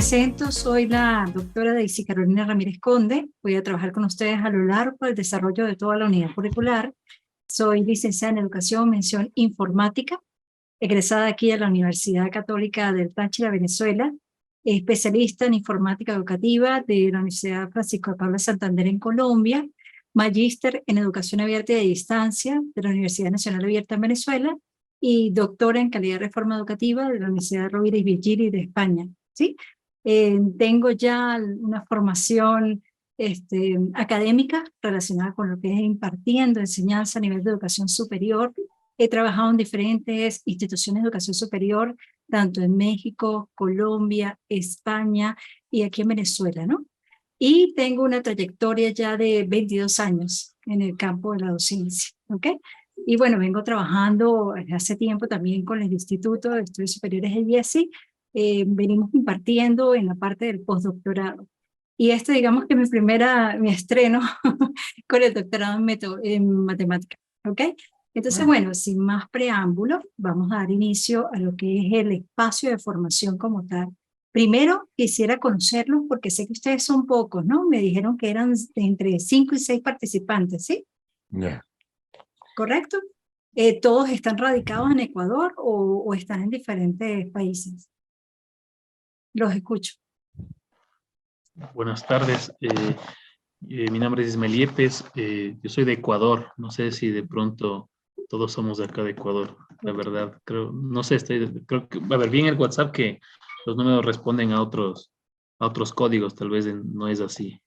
presento, soy la doctora Daisy Carolina Ramírez Conde. Voy a trabajar con ustedes a lo largo del desarrollo de toda la unidad curricular. Soy licenciada en Educación, mención Informática, egresada aquí a la Universidad Católica del Táchira, Venezuela, especialista en Informática Educativa de la Universidad Francisco de Paula Santander en Colombia, magíster en Educación Abierta y a Distancia de la Universidad Nacional Abierta en Venezuela y doctora en Calidad y Reforma Educativa de la Universidad Rovira y Virgili de España. ¿Sí? Tengo ya una formación académica relacionada con lo que es impartiendo enseñanza a nivel de educación superior. He trabajado en diferentes instituciones de educación superior, tanto en México, Colombia, España y aquí en Venezuela, ¿no? Y tengo una trayectoria ya de 22 años en el campo de la docencia, ¿ok? Y bueno, vengo trabajando hace tiempo también con el Instituto de Estudios Superiores de IESI. Venimos impartiendo en la parte del postdoctorado. Y digamos que mi estreno con el doctorado en matemática, ¿ok? Entonces, bueno, sin más preámbulos, vamos a dar inicio a lo que es el espacio de formación como tal. Primero, quisiera conocerlos porque sé que ustedes son pocos, ¿no? Me dijeron que eran entre 5 y 6 participantes, ¿sí? Yeah. ¿Correcto? ¿Todos están radicados en Ecuador o están en diferentes países? Los escucho. Buenas tardes. Mi nombre es Ismael Yepes. Yo soy de Ecuador. No sé si de pronto todos somos de acá de Ecuador. La verdad, creo, no sé, creo que, a ver, vi en el WhatsApp que los números responden a otros códigos. Tal vez no es así.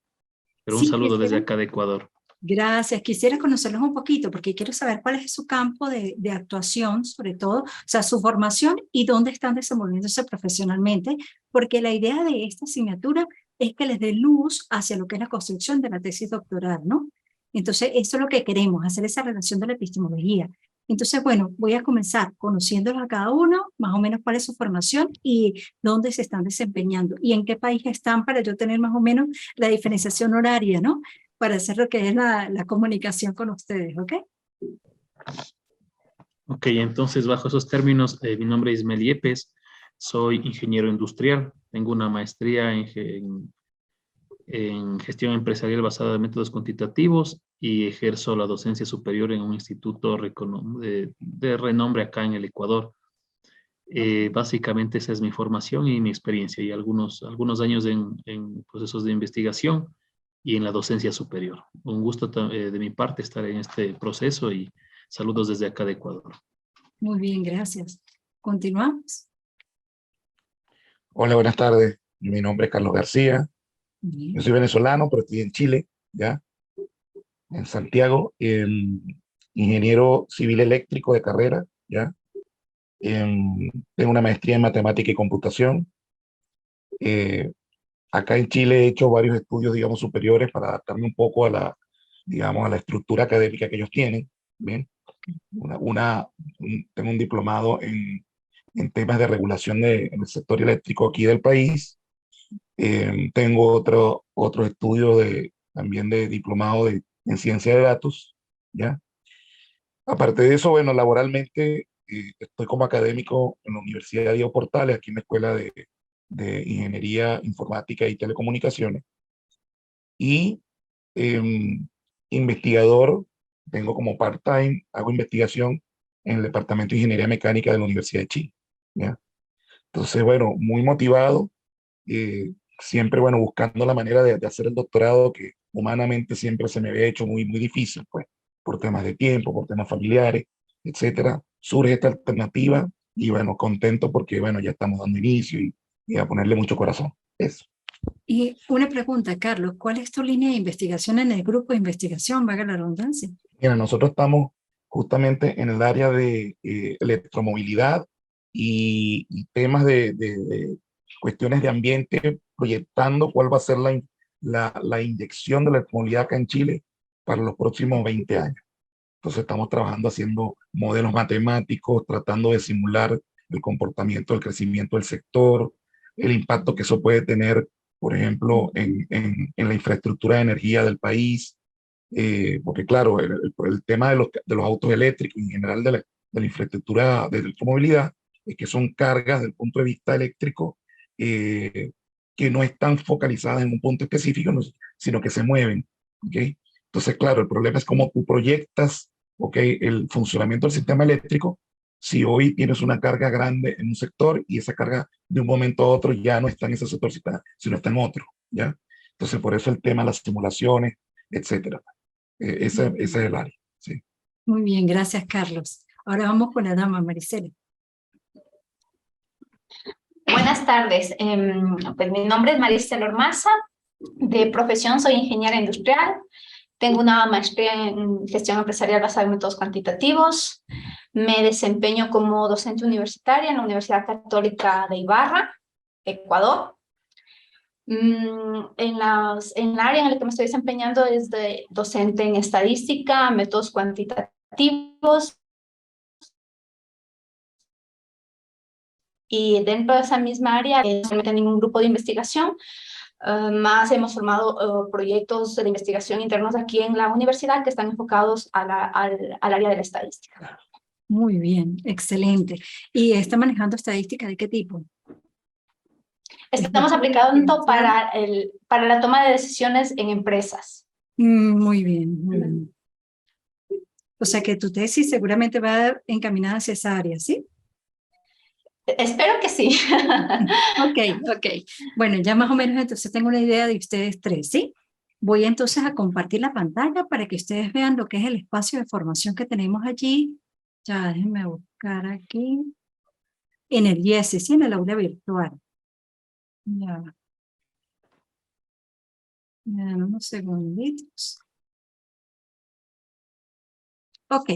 Pero un Sí, saludo desde acá de Ecuador. Gracias. Quisiera conocerlos un poquito porque quiero saber cuál es su campo de actuación, sobre todo, o sea, su formación y dónde están desenvolviéndose profesionalmente, porque la idea de esta asignatura es que les dé luz hacia lo que es la construcción de la tesis doctoral, ¿no? Entonces, esto es lo que queremos, hacer esa relación de la epistemología. Entonces, bueno, voy a comenzar conociéndolos a cada uno, más o menos cuál es su formación y dónde se están desempeñando y en qué país están para yo tener más o menos la diferenciación horaria, ¿no? Para hacer lo que es la comunicación con ustedes, ¿ok? Ok, entonces bajo esos términos, mi nombre es Ismael Yepes, soy ingeniero industrial, tengo una maestría en gestión empresarial basada en métodos cuantitativos y ejerzo la docencia superior en un instituto de renombre acá en el Ecuador. Básicamente esa es mi formación y mi experiencia y algunos años en procesos de investigación y en la docencia superior. Un gusto de mi parte estar en este proceso y saludos desde acá de Ecuador. Muy bien, gracias. Continuamos. Hola, buenas tardes. Mi nombre es Carlos García. Bien. Yo soy venezolano, pero estoy en Chile, ¿ya? En Santiago, ingeniero civil eléctrico de carrera, ¿ya? Tengo una maestría en matemática y computación. Eh, Acá en Chile he hecho varios estudios, digamos, superiores para adaptarme un poco a digamos, a la estructura académica que ellos tienen, ¿bien? Tengo un diplomado en temas de regulación en el sector eléctrico aquí del país. Tengo otro estudio también de diplomado en ciencia de datos, ¿ya? Aparte de eso, bueno, laboralmente estoy como académico en la Universidad Diego Portales, aquí en la Escuela de Ingeniería Informática y Telecomunicaciones. Y em, investigador, tengo como part-time, hago investigación en el Departamento de Ingeniería Mecánica de la Universidad de Chile, ¿ya? Entonces, bueno, muy motivado, siempre, bueno, buscando la manera de hacer el doctorado que humanamente siempre se me había hecho muy, muy difícil, pues, por temas de tiempo, por temas familiares, etcétera. Surge esta alternativa y, bueno, contento porque, bueno, ya estamos dando inicio y a ponerle mucho corazón. Eso. Y una pregunta, Carlos, ¿cuál es tu línea de investigación en el grupo de investigación, valga la redundancia? Mira, nosotros estamos justamente en el área de electromovilidad y temas de cuestiones de ambiente, proyectando cuál va a ser la inyección de la electromovilidad acá en Chile para los próximos 20 años. Entonces estamos trabajando haciendo modelos matemáticos, tratando de simular el comportamiento, el crecimiento del sector, el impacto que eso puede tener, por ejemplo, en la infraestructura de energía del país, porque claro, el tema de los autos eléctricos en general de la infraestructura de electromovilidad es que son cargas desde el punto de vista eléctrico, que no están focalizadas en un punto específico, sino que se mueven. ¿Okay? Entonces, claro, el problema es cómo tú proyectas, ¿okay?, el funcionamiento del sistema eléctrico si hoy tienes una carga grande en un sector y esa carga de un momento a otro ya no está en ese sector, sino está en otro. ¿Ya? Entonces, por eso el tema de las simulaciones, etcétera. Ese es el área. Sí. Muy bien, gracias, Carlos. Ahora vamos con la dama, Maricela. Buenas tardes. Pues mi nombre es Maricela Ormaza. De profesión soy ingeniera industrial. Tengo una maestría en gestión empresarial basada en métodos cuantitativos. Me desempeño como docente universitaria en la Universidad Católica de Ibarra, Ecuador. En la área en la que me estoy desempeñando es de docente en estadística, métodos cuantitativos. Y dentro de esa misma área, no tengo ningún grupo de investigación, más hemos formado proyectos de investigación internos aquí en la universidad que están enfocados al área de la estadística. Muy bien, excelente. ¿Y está manejando estadística de qué tipo? Estamos aplicando para la toma de decisiones en empresas. Muy bien, muy bien. O sea que tu tesis seguramente va encaminada hacia esa área, ¿sí? Espero que sí. Ok. Bueno, ya más o menos entonces tengo una idea de ustedes tres, ¿sí? Voy entonces a compartir la pantalla para que ustedes vean lo que es el espacio de formación que tenemos allí. Ya, déjenme buscar aquí. En el IES, ¿sí? En el aula virtual. Ya. Ya, unos segunditos. Ok.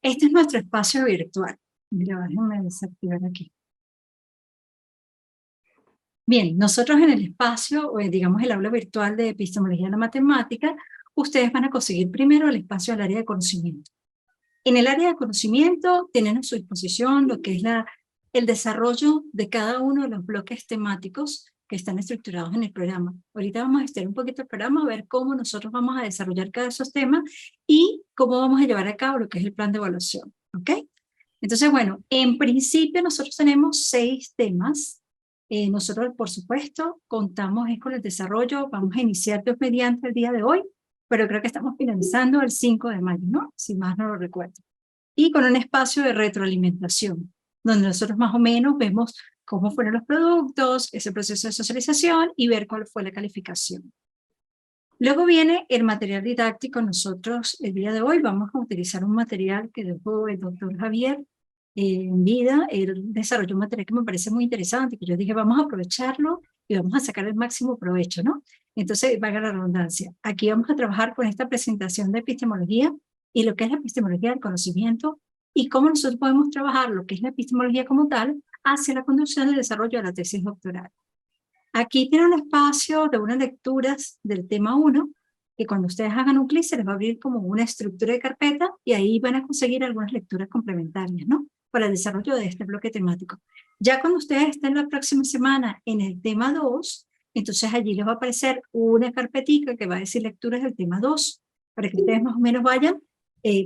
Este es nuestro espacio virtual. Mira, déjenme desactivar aquí. Bien, nosotros en el espacio, digamos el aula virtual de epistemología de la matemática, ustedes van a conseguir primero el espacio del área de conocimiento. En el área de conocimiento tienen a su disposición lo que es el desarrollo de cada uno de los bloques temáticos que están estructurados en el programa. Ahorita vamos a extender un poquito el programa, a ver cómo nosotros vamos a desarrollar cada de esos temas y cómo vamos a llevar a cabo lo que es el plan de evaluación. ¿Ok? Entonces, bueno, en principio nosotros tenemos 6 temas. Nosotros, por supuesto, contamos con el desarrollo, vamos a iniciar Dios mediante el día de hoy, pero creo que estamos finalizando el 5 de mayo, ¿no? Si más no lo recuerdo. Y con un espacio de retroalimentación, donde nosotros más o menos vemos cómo fueron los productos, ese proceso de socialización y ver cuál fue la calificación. Luego viene el material didáctico. Nosotros el día de hoy vamos a utilizar un material que dejó el doctor Javier en vida. Él desarrolló un material que me parece muy interesante, que yo dije vamos a aprovecharlo y vamos a sacar el máximo provecho, ¿no? Entonces, valga la redundancia, aquí vamos a trabajar con esta presentación de epistemología y lo que es la epistemología del conocimiento y cómo nosotros podemos trabajar lo que es la epistemología como tal hacia la conducción del desarrollo de la tesis doctoral. Aquí tiene un espacio de unas lecturas del tema 1, que cuando ustedes hagan un clic se les va a abrir como una estructura de carpeta y ahí van a conseguir algunas lecturas complementarias, ¿no? Para el desarrollo de este bloque temático. Ya cuando ustedes estén la próxima semana en el tema 2, entonces allí les va a aparecer una carpetica que va a decir lecturas del tema 2, para que ustedes más o menos vayan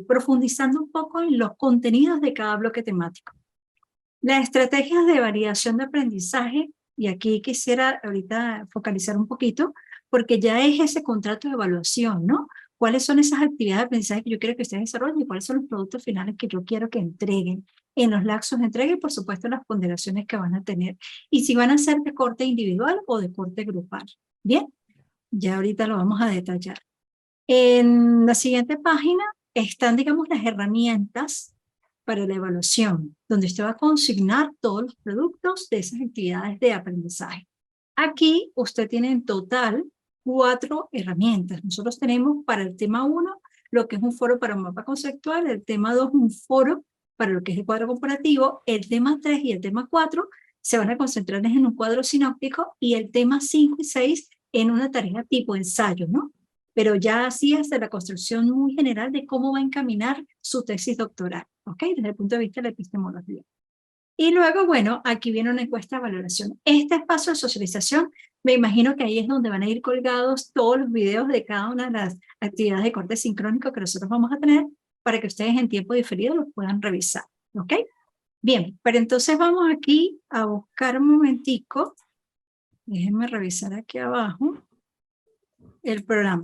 profundizando un poco en los contenidos de cada bloque temático. Las estrategias de variación de aprendizaje, y aquí quisiera ahorita focalizar un poquito, porque ya es ese contrato de evaluación, ¿no? ¿Cuáles son esas actividades de aprendizaje que yo quiero que ustedes desarrollen y cuáles son los productos finales que yo quiero que entreguen en los lapsos de entrega y, por supuesto, las ponderaciones que van a tener? Y si van a ser de corte individual o de corte grupal. Bien, ya ahorita lo vamos a detallar. En la siguiente página están, digamos, las herramientas para la evaluación, donde usted va a consignar todos los productos de esas actividades de aprendizaje. Aquí usted tiene en total 4 herramientas. Nosotros tenemos para el tema 1 lo que es un foro para un mapa conceptual, el tema 2 un foro para lo que es el cuadro comparativo, el tema 3 y el tema 4 se van a concentrar en un cuadro sinóptico y el tema 5 y 6 en una tarea tipo ensayo, ¿no? Pero ya así hasta la construcción muy general de cómo va a encaminar su tesis doctoral, ¿ok? Desde el punto de vista de la epistemología. Y luego, bueno, aquí viene una encuesta de valoración. Este espacio de socialización, me imagino que ahí es donde van a ir colgados todos los videos de cada una de las actividades de corte sincrónico que nosotros vamos a tener para que ustedes en tiempo diferido los puedan revisar, ¿ok? Bien, pero entonces vamos aquí a buscar un momentico Déjenme revisar aquí abajo el programa.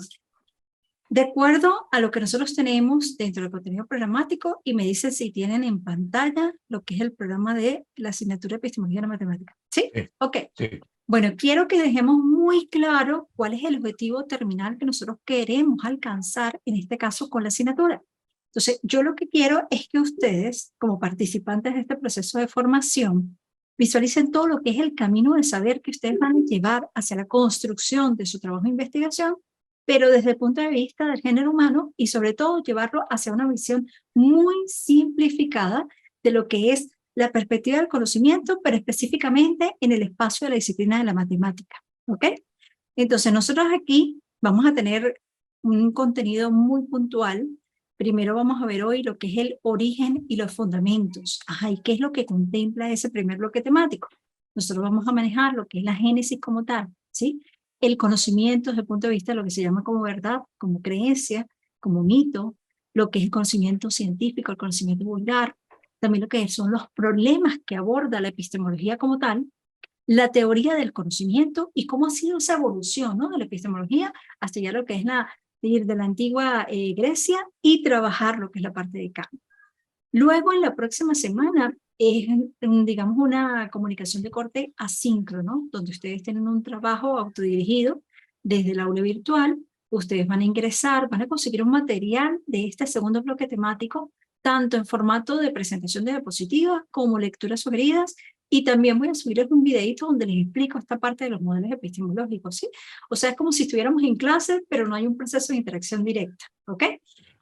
De acuerdo a lo que nosotros tenemos dentro del contenido programático, y me dice si tienen en pantalla lo que es el programa de la asignatura de Epistemología de la Matemática. ¿Sí? Sí. Ok. Sí. Bueno, quiero que dejemos muy claro cuál es el objetivo terminal que nosotros queremos alcanzar, en este caso con la asignatura. Entonces, yo lo que quiero es que ustedes, como participantes de este proceso de formación, visualicen todo lo que es el camino de saber que ustedes van a llevar hacia la construcción de su trabajo de investigación, pero desde el punto de vista del género humano y sobre todo llevarlo hacia una visión muy simplificada de lo que es la perspectiva del conocimiento, pero específicamente en el espacio de la disciplina de la matemática. ¿Ok? Entonces nosotros aquí vamos a tener un contenido muy puntual. Primero vamos a ver hoy lo que es el origen y los fundamentos. Ajá, ¿y qué es lo que contempla ese primer bloque temático? Nosotros vamos a manejar lo que es la génesis como tal, ¿sí? El conocimiento desde el punto de vista de lo que se llama como verdad, como creencia, como mito, lo que es el conocimiento científico, el conocimiento vulgar, también lo que son los problemas que aborda la epistemología como tal, la teoría del conocimiento y cómo ha sido esa evolución, ¿no?, de la epistemología hasta ya lo que es de la antigua Grecia y trabajar lo que es la parte de Kant. Luego, en la próxima semana, es, digamos, una comunicación de corte asíncrono, donde ustedes tienen un trabajo autodirigido desde el aula virtual. Ustedes van a ingresar, van a conseguir un material de este segundo bloque temático, tanto en formato de presentación de diapositivas como lecturas sugeridas, y también voy a subirles un videito donde les explico esta parte de los modelos epistemológicos, ¿sí? O sea, es como si estuviéramos en clase, pero no hay un proceso de interacción directa, ¿ok?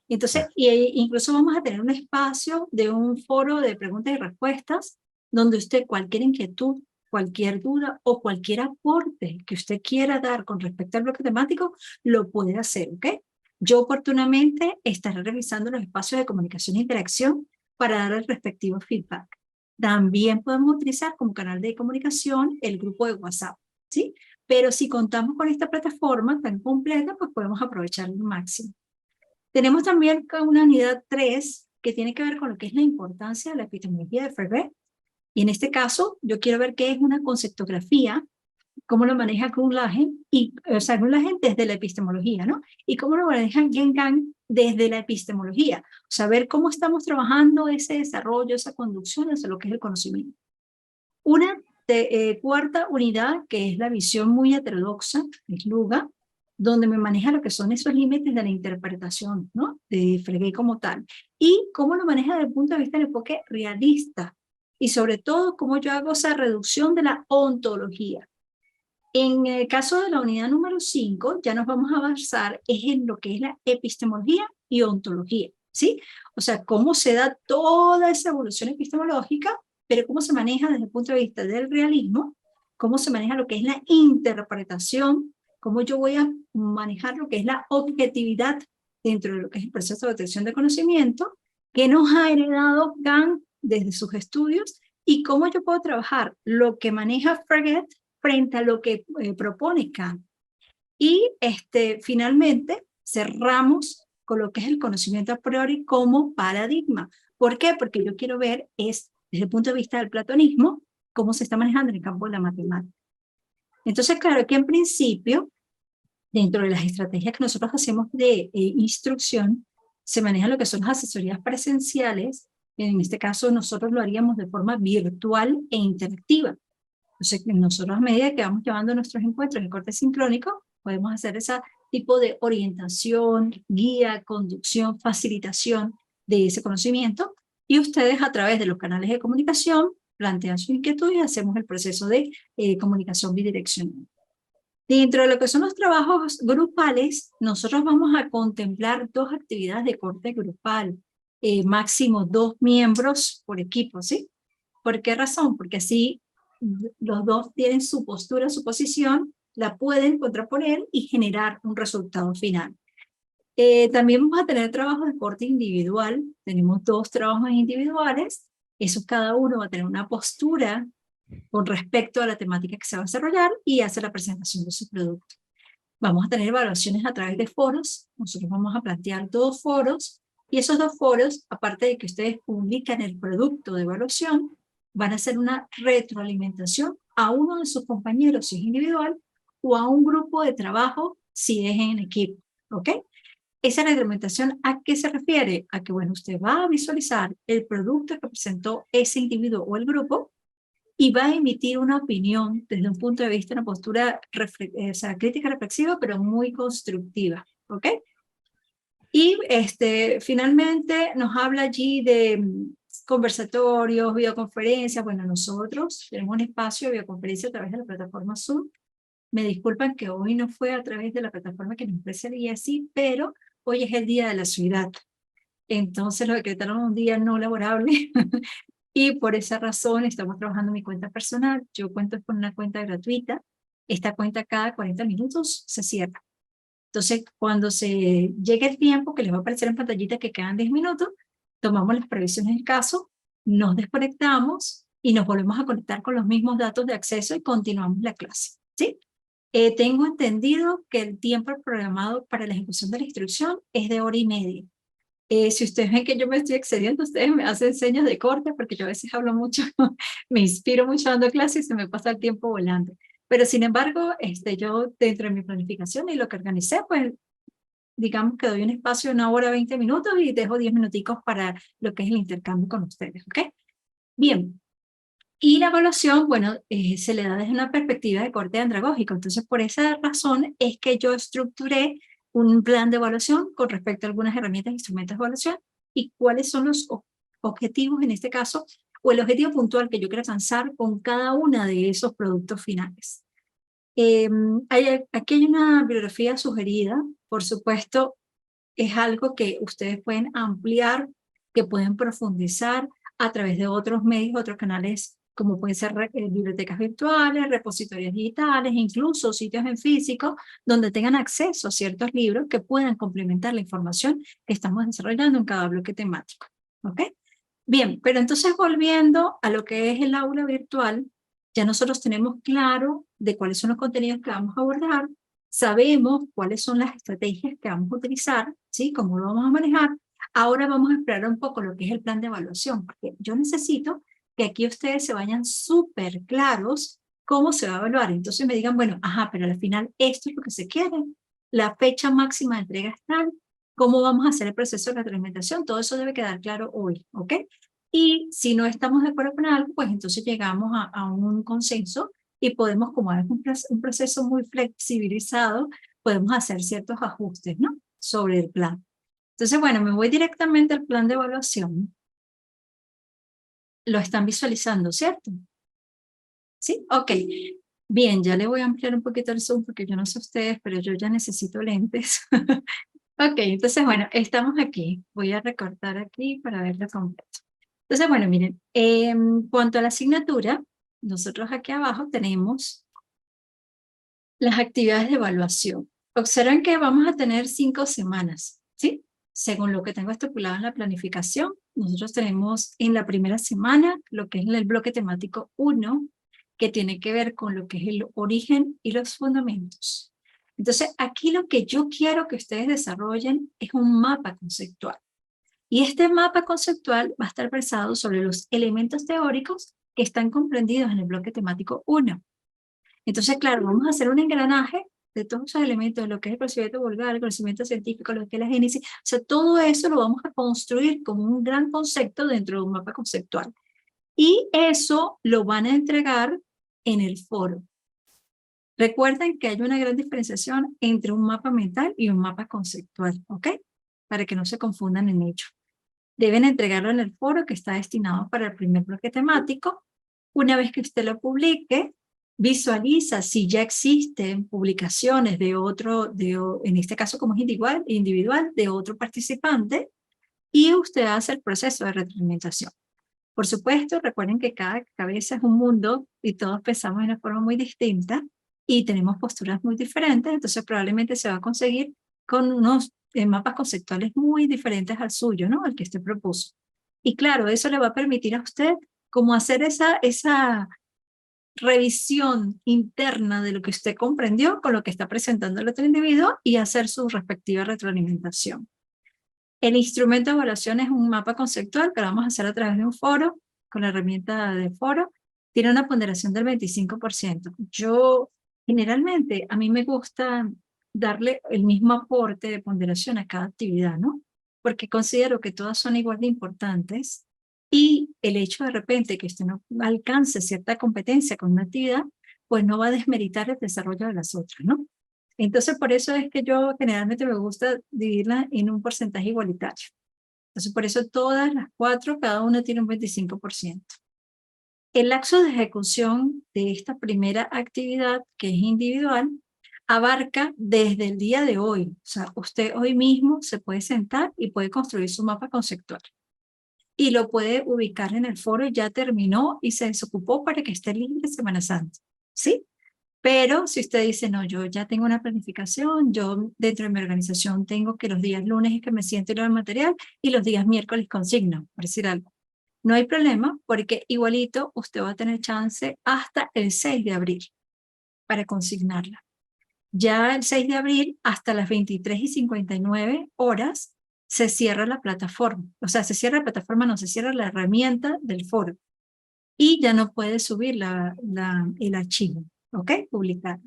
Entonces, incluso vamos a tener un espacio de un foro de preguntas y respuestas, donde usted cualquier inquietud, cualquier duda o cualquier aporte que usted quiera dar con respecto al bloque temático, lo puede hacer, ¿ok? Yo oportunamente estaré revisando los espacios de comunicación e interacción para dar el respectivo feedback. También podemos utilizar como canal de comunicación el grupo de WhatsApp, ¿sí? Pero si contamos con esta plataforma tan completa, pues podemos aprovecharlo al máximo. Tenemos también una unidad 3 que tiene que ver con lo que es la importancia de la epistemología de Freire. Y en este caso, yo quiero ver qué es una conceptografía, cómo lo maneja Grunlagen, o sea, Grunlagen desde la epistemología, ¿no? Y cómo lo maneja Gengang desde la epistemología. O sea, ver cómo estamos trabajando ese desarrollo, esa conducción hacia lo que es el conocimiento. Una cuarta unidad, que es la visión muy heterodoxa, es Luga, donde me maneja lo que son esos límites de la interpretación, ¿no?, de Frege como tal, y cómo lo maneja desde el punto de vista del enfoque realista, y sobre todo cómo yo hago esa reducción de la ontología. En el caso de la unidad número 5, ya nos vamos a basar en lo que es la epistemología y ontología, ¿sí? O sea, cómo se da toda esa evolución epistemológica, pero cómo se maneja desde el punto de vista del realismo, cómo se maneja lo que es la interpretación, cómo yo voy a manejar lo que es la objetividad dentro de lo que es el proceso de obtención de conocimiento, que nos ha heredado Kant desde sus estudios, y cómo yo puedo trabajar lo que maneja Frege frente a lo que propone Kant. Y finalmente cerramos con lo que es el conocimiento a priori como paradigma. ¿Por qué? Porque yo quiero ver desde el punto de vista del platonismo, cómo se está manejando en el campo de la matemática. Entonces, claro, que en principio, dentro de las estrategias que nosotros hacemos de instrucción, se manejan lo que son las asesorías presenciales. En este caso, nosotros lo haríamos de forma virtual e interactiva. Entonces, nosotros a medida que vamos llevando nuestros encuentros en corte sincrónico, podemos hacer ese tipo de orientación, guía, conducción, facilitación de ese conocimiento, y ustedes a través de los canales de comunicación plantean su inquietud y hacemos el proceso de comunicación bidireccional. Dentro de lo que son los trabajos grupales, nosotros vamos a contemplar 2 actividades de corte grupal, máximo 2 miembros por equipo, ¿sí? ¿Por qué razón? Porque así los 2 tienen su postura, su posición, la pueden contraponer y generar un resultado final. También vamos a tener trabajos de corte individual. Tenemos 2 trabajos individuales. Eso cada uno va a tener una postura con respecto a la temática que se va a desarrollar y hace la presentación de su producto. Vamos a tener evaluaciones a través de foros. Nosotros vamos a plantear 2 foros, y esos 2 foros, aparte de que ustedes publican el producto de evaluación, van a hacer una retroalimentación a uno de sus compañeros si es individual o a un grupo de trabajo si es en equipo, ¿ok? Esa retroalimentación, ¿a qué se refiere? A que, bueno, usted va a visualizar el producto que presentó ese individuo o el grupo y va a emitir una opinión desde un punto de vista, una postura o sea, crítica reflexiva, pero muy constructiva, ¿ok? Y finalmente nos habla allí de conversatorios, videoconferencias. Bueno, nosotros tenemos un espacio de videoconferencia a través de la plataforma Zoom. Me disculpan que hoy no fue a través de la plataforma que nos ofrece el IESI, pero hoy es el Día de la Ciudad. Entonces lo decretaron un día no laborable y por esa razón estamos trabajando en mi cuenta personal. Yo cuento con una cuenta gratuita. Esta cuenta cada 40 minutos se cierra. Entonces, cuando se llegue el tiempo que les va a aparecer en pantallita que quedan 10 minutos, tomamos las previsiones del caso, nos desconectamos y nos volvemos a conectar con los mismos datos de acceso y continuamos la clase, ¿sí? Tengo entendido que el tiempo programado para la ejecución de la instrucción es de 1 hora y media. Si ustedes ven que yo me estoy excediendo, ustedes me hacen señas de corte porque yo a veces hablo mucho, me inspiro mucho dando clases y se me pasa el tiempo volando. Pero sin embargo, yo dentro de mi planificación y lo que organicé, pues digamos que doy un espacio de 1 hora 20 minutos y dejo 10 minuticos para lo que es el intercambio con ustedes, ¿ok? Bien. Y la evaluación, bueno, se le da desde una perspectiva de corte andragógico. Entonces, por esa razón es que yo estructuré un plan de evaluación con respecto a algunas herramientas e instrumentos de evaluación y cuáles son los objetivos en este caso, o el objetivo puntual que yo quiero alcanzar con cada uno de esos productos finales. Aquí hay una bibliografía sugerida, por supuesto, es algo que ustedes pueden ampliar, que pueden profundizar a través de otros medios, otros canales, como pueden ser bibliotecas virtuales, repositorios digitales, incluso sitios en físico, donde tengan acceso a ciertos libros que puedan complementar la información que estamos desarrollando en cada bloque temático. ¿Ok? Bien, pero entonces volviendo a lo que es el aula virtual, ya nosotros tenemos claro de cuáles son los contenidos que vamos a abordar, sabemos cuáles son las estrategias que vamos a utilizar, ¿sí? Cómo lo vamos a manejar. Ahora vamos a explorar un poco lo que es el plan de evaluación, porque yo necesito que aquí ustedes se vayan súper claros cómo se va a evaluar. Entonces me digan, bueno, ajá, pero al final esto es lo que se quiere, la fecha máxima de entrega es tal, cómo vamos a hacer el proceso de retroalimentación, todo eso debe quedar claro hoy, ¿ok? Y si no estamos de acuerdo con algo, pues entonces llegamos a un consenso y podemos, como es un proceso muy flexibilizado, podemos hacer ciertos ajustes, ¿no? Sobre el plan. Entonces, bueno, me voy directamente al plan de evaluación. Lo están visualizando, ¿cierto? ¿Sí? Ok. Bien, ya le voy a ampliar un poquito el zoom porque yo no sé ustedes, pero yo ya necesito lentes. Ok, entonces, bueno, estamos aquí. Voy a recortar aquí para verlo completo. Entonces, bueno, miren, en cuanto a la asignatura, nosotros aquí abajo tenemos las actividades de evaluación. Observen que vamos a tener 5 semanas, ¿sí? Según lo que tengo estipulado en la planificación, nosotros tenemos en la primera semana lo que es el bloque temático 1, que tiene que ver con lo que es el origen y los fundamentos. Entonces, aquí lo que yo quiero que ustedes desarrollen es un mapa conceptual. Y este mapa conceptual va a estar basado sobre los elementos teóricos que están comprendidos en el bloque temático 1. Entonces, claro, vamos a hacer un engranaje de todos esos elementos, lo que es el procedimiento vulgar, el conocimiento científico, lo que es la génesis. O sea, todo eso lo vamos a construir como un gran concepto dentro de un mapa conceptual. Y eso lo van a entregar en el foro. Recuerden que hay una gran diferenciación entre un mapa mental y un mapa conceptual, ¿ok? Para que no se confundan en ello. Deben entregarlo en el foro que está destinado para el primer bloque temático. Una vez que usted lo publique, visualiza si ya existen publicaciones de otro, en este caso como es individual, de otro participante, y usted hace el proceso de retroalimentación. Por supuesto, recuerden que cada cabeza es un mundo y todos pensamos de una forma muy distinta y tenemos posturas muy diferentes, entonces probablemente se va a conseguir con unos mapas conceptuales muy diferentes al suyo, ¿no? Al que usted propuso. Y claro, eso le va a permitir a usted como hacer esa revisión interna de lo que usted comprendió con lo que está presentando el otro individuo y hacer su respectiva retroalimentación. El instrumento de evaluación es un mapa conceptual que lo vamos a hacer a través de un foro, con la herramienta de foro, tiene una ponderación del 25%. Yo, generalmente, a mí me gusta darle el mismo aporte de ponderación a cada actividad, ¿no? Porque considero que todas son igual de importantes y el hecho de repente que usted no alcance cierta competencia con una actividad, pues no va a desmeritar el desarrollo de las otras, ¿no? Entonces, por eso es que yo generalmente me gusta dividirla en un porcentaje igualitario. Entonces, por eso todas las 4, cada una tiene un 25%. El lapso de ejecución de esta primera actividad, que es individual, abarca desde el día de hoy. O sea, usted hoy mismo se puede sentar y puede construir su mapa conceptual. Y lo puede ubicar en el foro, ya terminó y se desocupó para que esté libre Semana Santa. ¿Sí? Pero si usted dice, no, yo ya tengo una planificación, yo dentro de mi organización tengo que los días lunes es que me siento y leo el material y los días miércoles consigno, por decir algo. No hay problema porque igualito usted va a tener chance hasta el 6 de abril para consignarla. Ya el 6 de abril hasta las 23:59 horas se cierra la plataforma. O sea, se cierra la plataforma, no se cierra la herramienta del foro. Y ya no puede subir el archivo, ¿ok? Publicar.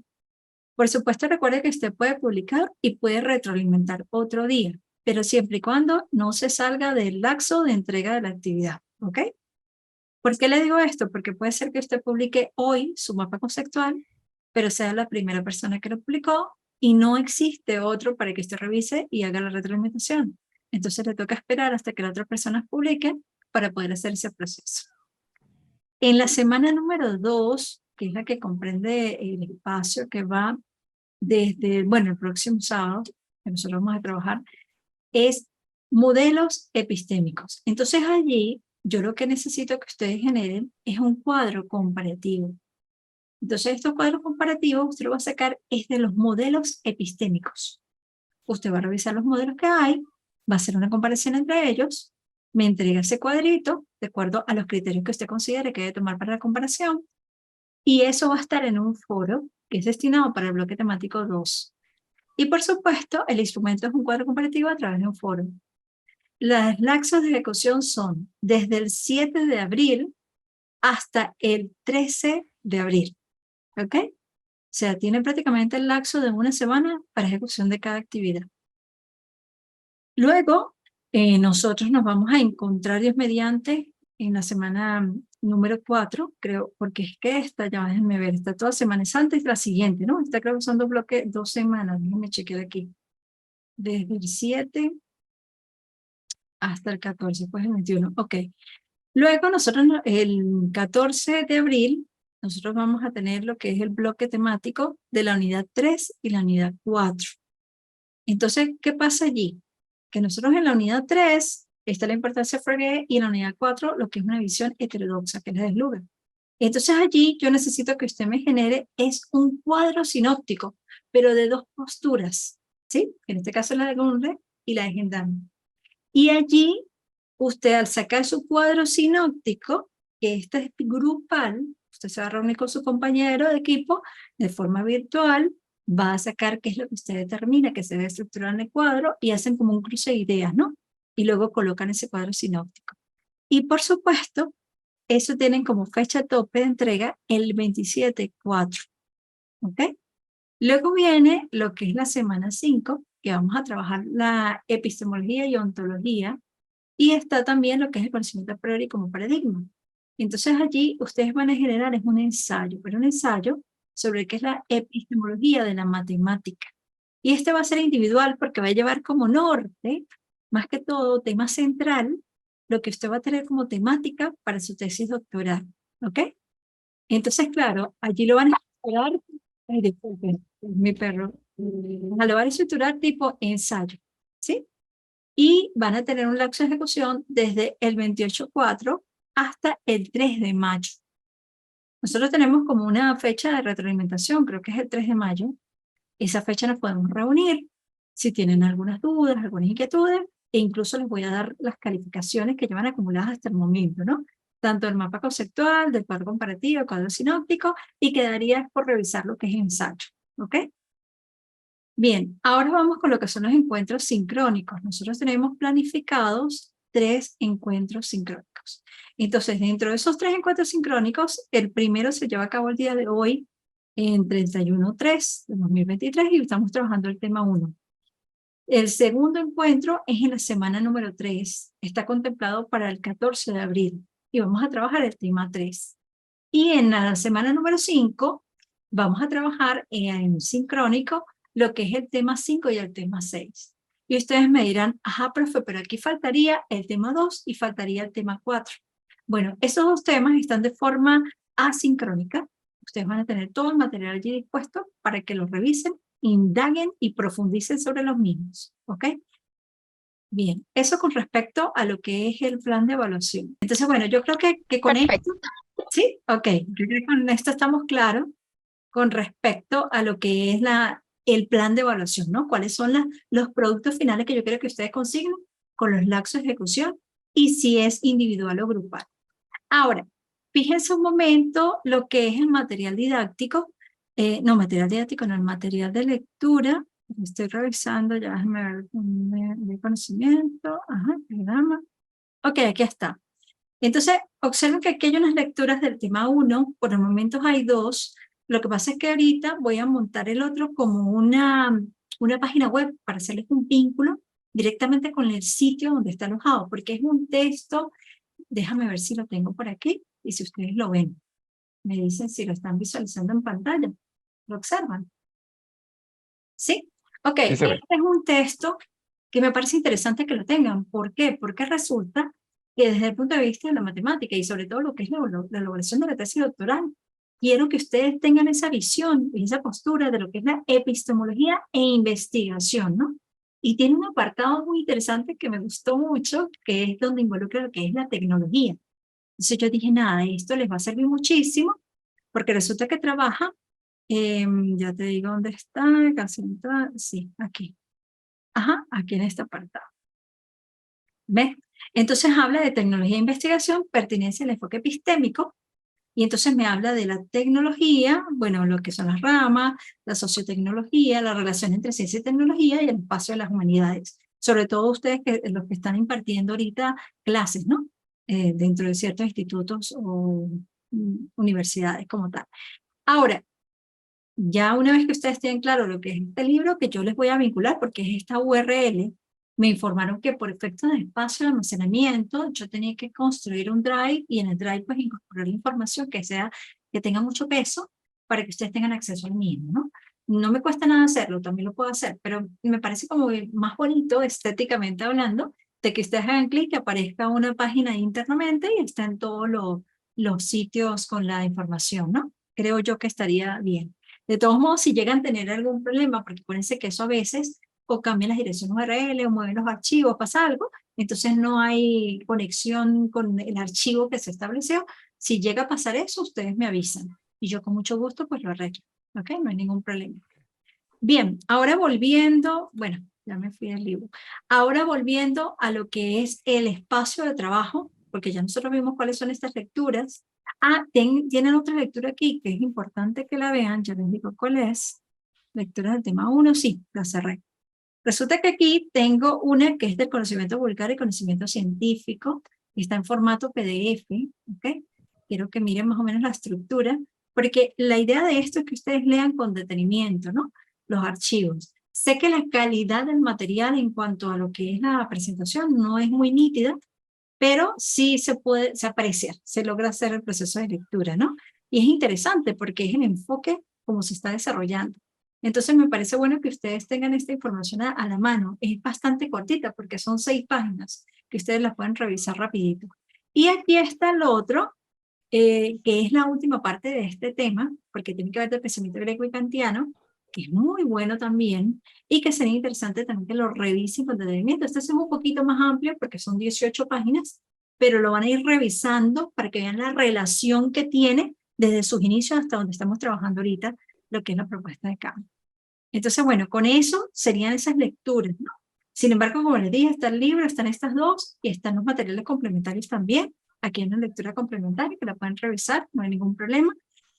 Por supuesto, recuerde que usted puede publicar y puede retroalimentar otro día, pero siempre y cuando no se salga del lapso de entrega de la actividad, ¿ok? ¿Por qué le digo esto? Porque puede ser que usted publique hoy su mapa conceptual, pero sea la primera persona que lo publicó y no existe otro para que usted revise y haga la retroalimentación. Entonces le toca esperar hasta que la otra persona publique para poder hacer ese proceso. En la semana número 2, que es la que comprende el espacio que va desde, bueno, el próximo sábado, que nosotros vamos a trabajar, es modelos epistémicos. Entonces allí, yo lo que necesito que ustedes generen es un cuadro comparativo. Entonces estos cuadros comparativos usted lo va a sacar es de los modelos epistémicos. Usted va a revisar los modelos que hay, va a hacer una comparación entre ellos, me entrega ese cuadrito de acuerdo a los criterios que usted considere que debe tomar para la comparación, y eso va a estar en un foro que es destinado para el bloque temático 2. Y por supuesto, el instrumento es un cuadro comparativo a través de un foro. Los lapsos de ejecución son desde el 7 de abril hasta el 13 de abril. ¿Ok? O sea, tienen prácticamente el lapso de una semana para ejecución de cada actividad. Luego, nosotros nos vamos a encontrar, Dios mediante, en la semana número 4, creo, porque es que esta, ya déjenme ver, está toda Semana Santa y la siguiente, ¿no? Esta creo que son 2 bloques, 2 semanas, déjenme chequear aquí. Desde el 7 hasta el 14, pues el 21, ok. Luego nosotros, el 14 de abril, nosotros vamos a tener lo que es el bloque temático de la unidad 3 y la unidad 4. Entonces, ¿qué pasa allí? Que nosotros en la unidad 3 está la importancia de Frege y en la unidad 4 lo que es una visión heterodoxa, que es la de Luger. Entonces allí yo necesito que usted me genere es un cuadro sinóptico, pero de 2 posturas, ¿sí? En este caso la de Gunre y la de Gendam. Y allí usted al sacar su cuadro sinóptico, que este es grupal, usted se va a reunir con su compañero de equipo de forma virtual, va a sacar qué es lo que usted determina que se debe estructurar en el cuadro y hacen como un cruce de ideas, ¿no? Y luego colocan ese cuadro sinóptico. Y por supuesto, eso tienen como fecha tope de entrega el 27/4, ¿ok? Luego viene lo que es la semana 5, que vamos a trabajar la epistemología y ontología, y está también lo que es el conocimiento a priori como paradigma. Entonces allí ustedes van a generar es un ensayo, pero un ensayo sobre qué es la epistemología de la matemática. Y este va a ser individual porque va a llevar como norte, más que todo, tema central, lo que usted va a tener como temática para su tesis doctoral, ¿ok? Entonces, claro, allí lo van a estructurar, ay, disculpen, mi perro, lo van a estructurar tipo ensayo, ¿sí? Y van a tener un lapso de ejecución desde el 28/4 hasta el 3 de mayo. Nosotros tenemos como una fecha de retroalimentación, creo que es el 3 de mayo. Esa fecha nos podemos reunir si tienen algunas dudas, algunas inquietudes, e incluso les voy a dar las calificaciones que llevan acumuladas hasta el momento, ¿no? Tanto el mapa conceptual, del cuadro comparativo, el cuadro sinóptico, y quedaría por revisar lo que es ensayo, ¿ok? Bien, ahora vamos con lo que son los encuentros sincrónicos. Nosotros tenemos planificados 3 encuentros sincrónicos. sincrónicos. Entonces, dentro de esos 3 encuentros sincrónicos, el primero se lleva a cabo el día de hoy, en 31/3 de 2023, y estamos trabajando el tema 1. El segundo encuentro es en la semana número 3, está contemplado para el 14 de abril, y vamos a trabajar el tema 3. Y en la semana número 5, vamos a trabajar en sincrónico lo que es el tema 5 y el tema 6. Y ustedes me dirán, ajá, profe, pero aquí faltaría el tema 2 y faltaría el tema 4. Bueno, esos 2 temas están de forma asincrónica. Ustedes van a tener todo el material allí dispuesto para que los revisen, indaguen y profundicen sobre los mismos, ¿ok? Bien, eso con respecto a lo que es el plan de evaluación. Entonces, bueno, yo creo que con Perfecto. esto, ¿sí? Ok, yo creo que con esto estamos claros con respecto a lo que es el plan de evaluación, ¿no? ¿Cuáles son los productos finales que yo quiero que ustedes consignan con los lapsos de ejecución y si es individual o grupal? Ahora, fíjense un momento lo que es el material didáctico, no, material didáctico, no, el material de lectura. Estoy revisando, ya déjenme ver de conocimiento, ajá, programa. Ok, aquí está. Entonces, observen que aquí hay unas lecturas del tema 1, por el momento hay 2. Lo que pasa es que ahorita voy a montar el otro como una página web para hacerles un vínculo directamente con el sitio donde está alojado, porque es un texto, déjame ver si lo tengo por aquí, y si ustedes lo ven, me dicen si lo están visualizando en pantalla, ¿lo observan? ¿Sí? Ok, Sí se este ve. es un texto que me parece interesante que lo tengan. ¿Por qué? Porque resulta que desde el punto de vista de la matemática y sobre todo lo que es la elaboración de la tesis doctoral, quiero que ustedes tengan esa visión y esa postura de lo que es la epistemología e investigación, ¿no? Y tiene un apartado muy interesante que me gustó mucho, que es donde involucra lo que es la tecnología. Entonces yo dije, nada, esto les va a servir muchísimo, porque resulta que trabaja, ya te digo dónde está, casi sí, aquí. Ajá, aquí en este apartado. ¿Ves? Entonces habla de tecnología e investigación, pertinencia al enfoque epistémico, y entonces me habla de la tecnología, bueno, lo que son las ramas, la sociotecnología, la relación entre ciencia y tecnología y el espacio de las humanidades. Sobre todo ustedes, los que están impartiendo ahorita clases, ¿no? Dentro de ciertos institutos o universidades como tal. Ahora, ya una vez que ustedes tienen claro lo que es este libro, que yo les voy a vincular porque es esta URL, me informaron que por efecto de espacio de almacenamiento, yo tenía que construir un drive y en el drive pues incorporar la información que tenga mucho peso para que ustedes tengan acceso al mismo, ¿no? No me cuesta nada hacerlo, también lo puedo hacer, pero me parece como más bonito estéticamente hablando de que ustedes hagan clic, que aparezca una página internamente y estén todos los sitios con la información, ¿no? Creo yo que estaría bien. De todos modos, si llegan a tener algún problema, porque acuérdense que eso a veces o cambian las direcciones URL o mueven los archivos, pasa algo, entonces no hay conexión con el archivo que se estableció. Si llega a pasar eso, ustedes me avisan y yo con mucho gusto pues lo arreglo. ¿Ok? No hay ningún problema. Bien, ahora volviendo, bueno, ya me fui del libro. Ahora volviendo a lo que es el espacio de trabajo, porque ya nosotros vimos cuáles son estas lecturas. Ah, tienen otra lectura aquí que es importante que la vean, ya les digo cuál es. Lectura del tema 1, sí, la cerré. Resulta que aquí tengo una que es del conocimiento vulgar y conocimiento científico, y está en formato PDF, ¿ok? Quiero que miren más o menos la estructura, porque la idea de esto es que ustedes lean con detenimiento, ¿no? Los archivos. Sé que la calidad del material en cuanto a lo que es la presentación no es muy nítida, pero sí se aprecia, se logra hacer el proceso de lectura, ¿no? Y es interesante porque es el enfoque como se está desarrollando. Entonces me parece bueno que ustedes tengan esta información a la mano. Es bastante cortita porque son 6 páginas que ustedes las pueden revisar rapidito. Y aquí está lo otro, que es la última parte de este tema, porque tiene que ver del pensamiento greco y kantiano, que es muy bueno también, y que sería interesante también que lo revisen con detenimiento. Este es un poquito más amplio porque son 18 páginas, pero lo van a ir revisando para que vean la relación que tiene desde sus inicios hasta donde estamos trabajando ahorita, lo que es la propuesta de cambio. Entonces, bueno, con eso serían esas lecturas, ¿no? Sin embargo, como les dije, está el libro, están estas dos, y están los materiales complementarios también. Aquí hay una lectura complementaria que la pueden revisar, no hay ningún problema.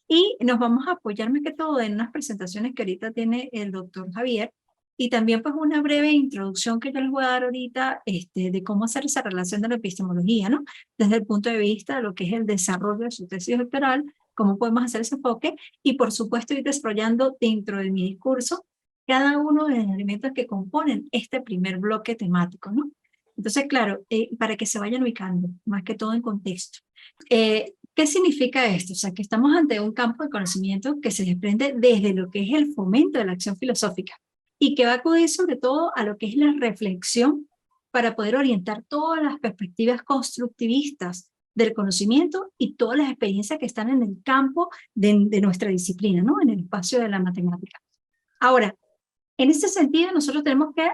Y nos vamos a apoyar más que todo en unas presentaciones que ahorita tiene el doctor Javier, y también pues una breve introducción que yo les voy a dar ahorita de cómo hacer esa relación de la epistemología, ¿no? Desde el punto de vista de lo que es el desarrollo de su tesis doctoral, cómo podemos hacer ese enfoque y por supuesto ir desarrollando dentro de mi discurso cada uno de los elementos que componen este primer bloque temático, ¿no? Entonces, claro, para que se vayan ubicando, más que todo en contexto. ¿Qué significa esto? O sea, que estamos ante un campo de conocimiento que se desprende desde lo que es el fomento de la acción filosófica y que va a acudir sobre todo a lo que es la reflexión para poder orientar todas las perspectivas constructivistas del conocimiento y todas las experiencias que están en el campo de nuestra disciplina, ¿no? En el espacio de la matemática. Ahora, en ese sentido, nosotros tenemos que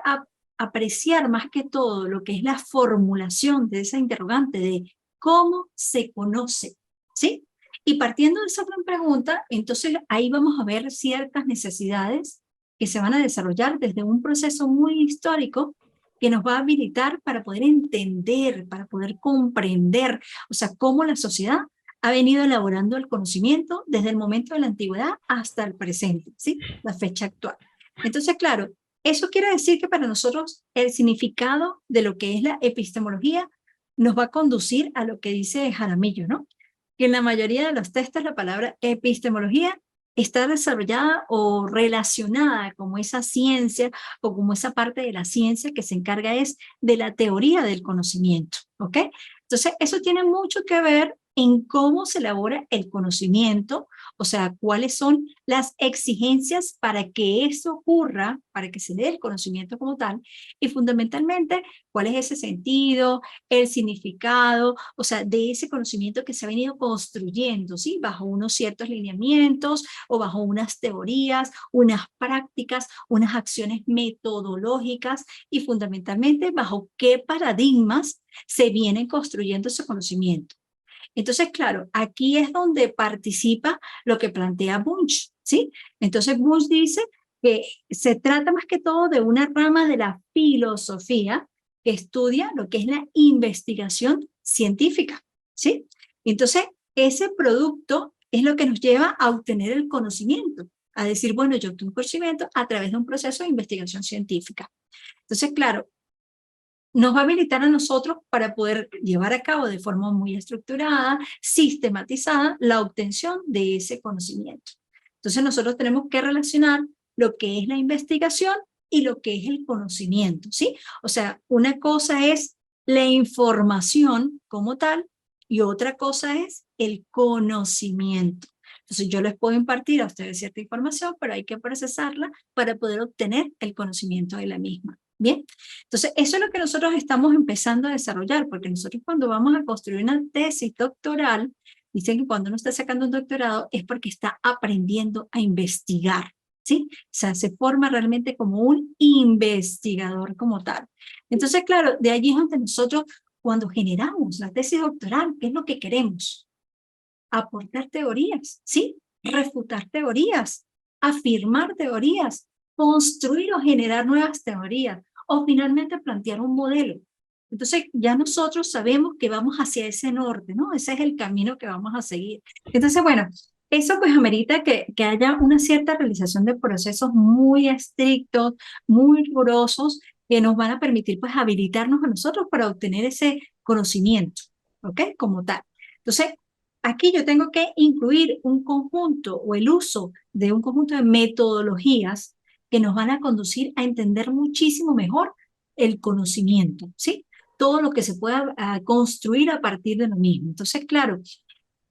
apreciar más que todo lo que es la formulación de esa interrogante de cómo se conoce, ¿sí? Y partiendo de esa gran pregunta, entonces ahí vamos a ver ciertas necesidades que se van a desarrollar desde un proceso muy histórico que nos va a habilitar para poder entender, para poder comprender, o sea, cómo la sociedad ha venido elaborando el conocimiento desde el momento de la antigüedad hasta el presente, ¿sí? La fecha actual. Entonces, claro, eso quiere decir que para nosotros el significado de lo que es la epistemología nos va a conducir a lo que dice Jaramillo, ¿no? Que en la mayoría de los textos la palabra epistemología está desarrollada o relacionada como esa ciencia o como esa parte de la ciencia que se encarga es de la teoría del conocimiento, ¿ok? Entonces, eso tiene mucho que ver en cómo se elabora el conocimiento, o sea, cuáles son las exigencias para que eso ocurra, para que se dé el conocimiento como tal, y fundamentalmente, cuál es ese sentido, el significado, o sea, de ese conocimiento que se ha venido construyendo, ¿sí? Bajo unos ciertos lineamientos o bajo unas teorías, unas prácticas, unas acciones metodológicas y fundamentalmente bajo qué paradigmas se vienen construyendo ese conocimiento. Entonces, claro, aquí es donde participa lo que plantea Bunge, ¿sí? Entonces, Bunge dice que se trata más que todo de una rama de la filosofía que estudia lo que es la investigación científica, ¿sí? Entonces, ese producto es lo que nos lleva a obtener el conocimiento, a decir, bueno, yo obtengo conocimiento a través de un proceso de investigación científica. Entonces, claro, nos va a habilitar a nosotros para poder llevar a cabo de forma muy estructurada, sistematizada, la obtención de ese conocimiento. Entonces nosotros tenemos que relacionar lo que es la investigación y lo que es el conocimiento, ¿sí? O sea, una cosa es la información como tal y otra cosa es el conocimiento. Entonces yo les puedo impartir a ustedes cierta información, pero hay que procesarla para poder obtener el conocimiento de la misma. Bien, entonces eso es lo que nosotros estamos empezando a desarrollar, porque nosotros cuando vamos a construir una tesis doctoral, dicen que cuando uno está sacando un doctorado es porque está aprendiendo a investigar, ¿sí? O sea, se forma realmente como un investigador como tal. Entonces, claro, de allí es donde nosotros, cuando generamos la tesis doctoral, ¿qué es lo que queremos? Aportar teorías, ¿sí? Refutar teorías, afirmar teorías, construir o generar nuevas teorías, o finalmente plantear un modelo. Entonces ya nosotros sabemos que vamos hacia ese norte, ¿no? Ese es el camino que vamos a seguir. Entonces, bueno, eso pues amerita que haya una cierta realización de procesos muy estrictos, muy rigurosos, que nos van a permitir pues habilitarnos a nosotros para obtener ese conocimiento, ¿ok? Como tal. Entonces, aquí yo tengo que incluir un conjunto o el uso de un conjunto de metodologías que nos van a conducir a entender muchísimo mejor el conocimiento, ¿sí? Todo lo que se pueda construir a partir de lo mismo. Entonces, claro,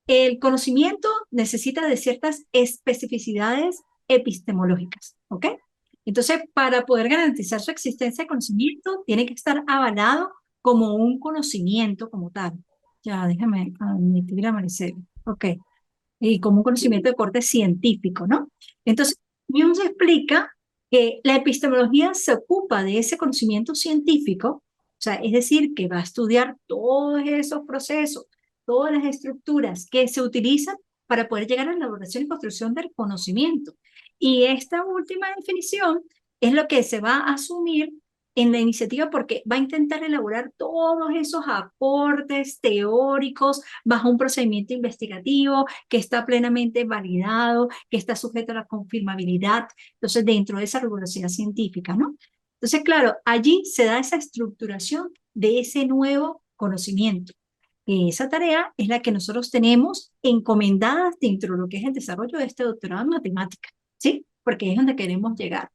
el conocimiento necesita de ciertas especificidades epistemológicas, ¿ok? Entonces, para poder garantizar su existencia de conocimiento, tiene que estar avalado como un conocimiento como tal. Ya, déjame admitir a Maricela. Ok. Y como un conocimiento de corte científico, ¿no? Entonces, Jung explica que la epistemología se ocupa de ese conocimiento científico, o sea, es decir, que va a estudiar todos esos procesos, todas las estructuras que se utilizan para poder llegar a la elaboración y construcción del conocimiento. Y esta última definición es lo que se va a asumir en la iniciativa porque va a intentar elaborar todos esos aportes teóricos bajo un procedimiento investigativo que está plenamente validado, que está sujeto a la confirmabilidad, entonces dentro de esa rigurosidad científica, ¿no? Entonces, claro, allí se da esa estructuración de ese nuevo conocimiento. Esa tarea es la que nosotros tenemos encomendada dentro de lo que es el desarrollo de este doctorado en matemática, ¿sí? Porque es donde queremos llegar.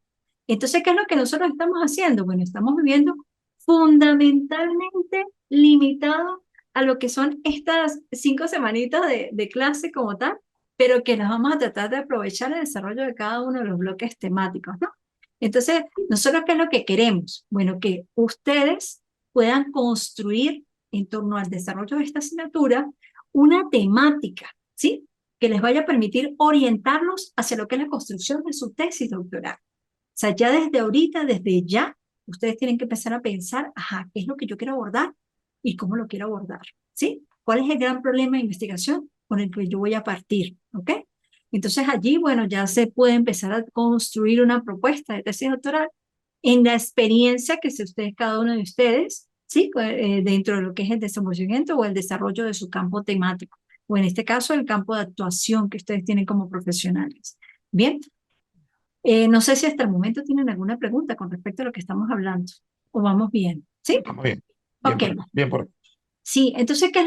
Entonces, ¿qué es lo que nosotros estamos haciendo? Bueno, estamos viviendo fundamentalmente limitado a lo que son estas 5 semanitas de clase como tal, pero que las vamos a tratar de aprovechar el desarrollo de cada uno de los bloques temáticos, ¿no? Entonces, nosotros, ¿qué es lo que queremos? Bueno, que ustedes puedan construir en torno al desarrollo de esta asignatura una temática, ¿sí? Que les vaya a permitir orientarlos hacia lo que es la construcción de su tesis doctoral. O sea, ya desde ahorita, desde ya, ustedes tienen que empezar a pensar, ajá, ¿qué es lo que yo quiero abordar y cómo lo quiero abordar? ¿Sí? ¿Cuál es el gran problema de investigación con el que yo voy a partir? ¿Ok? Entonces allí, bueno, ya se puede empezar a construir una propuesta de tesis doctoral en la experiencia que se ustedes, cada uno de ustedes, ¿sí? Dentro de lo que es el desenvolvimiento o el desarrollo de su campo temático, o en este caso el campo de actuación que ustedes tienen como profesionales. Bien, no sé si hasta el momento tienen alguna pregunta con respecto a lo que estamos hablando, o vamos bien, ¿sí? Estamos bien. Ok, Bien por acá. sí, entonces, ¿qué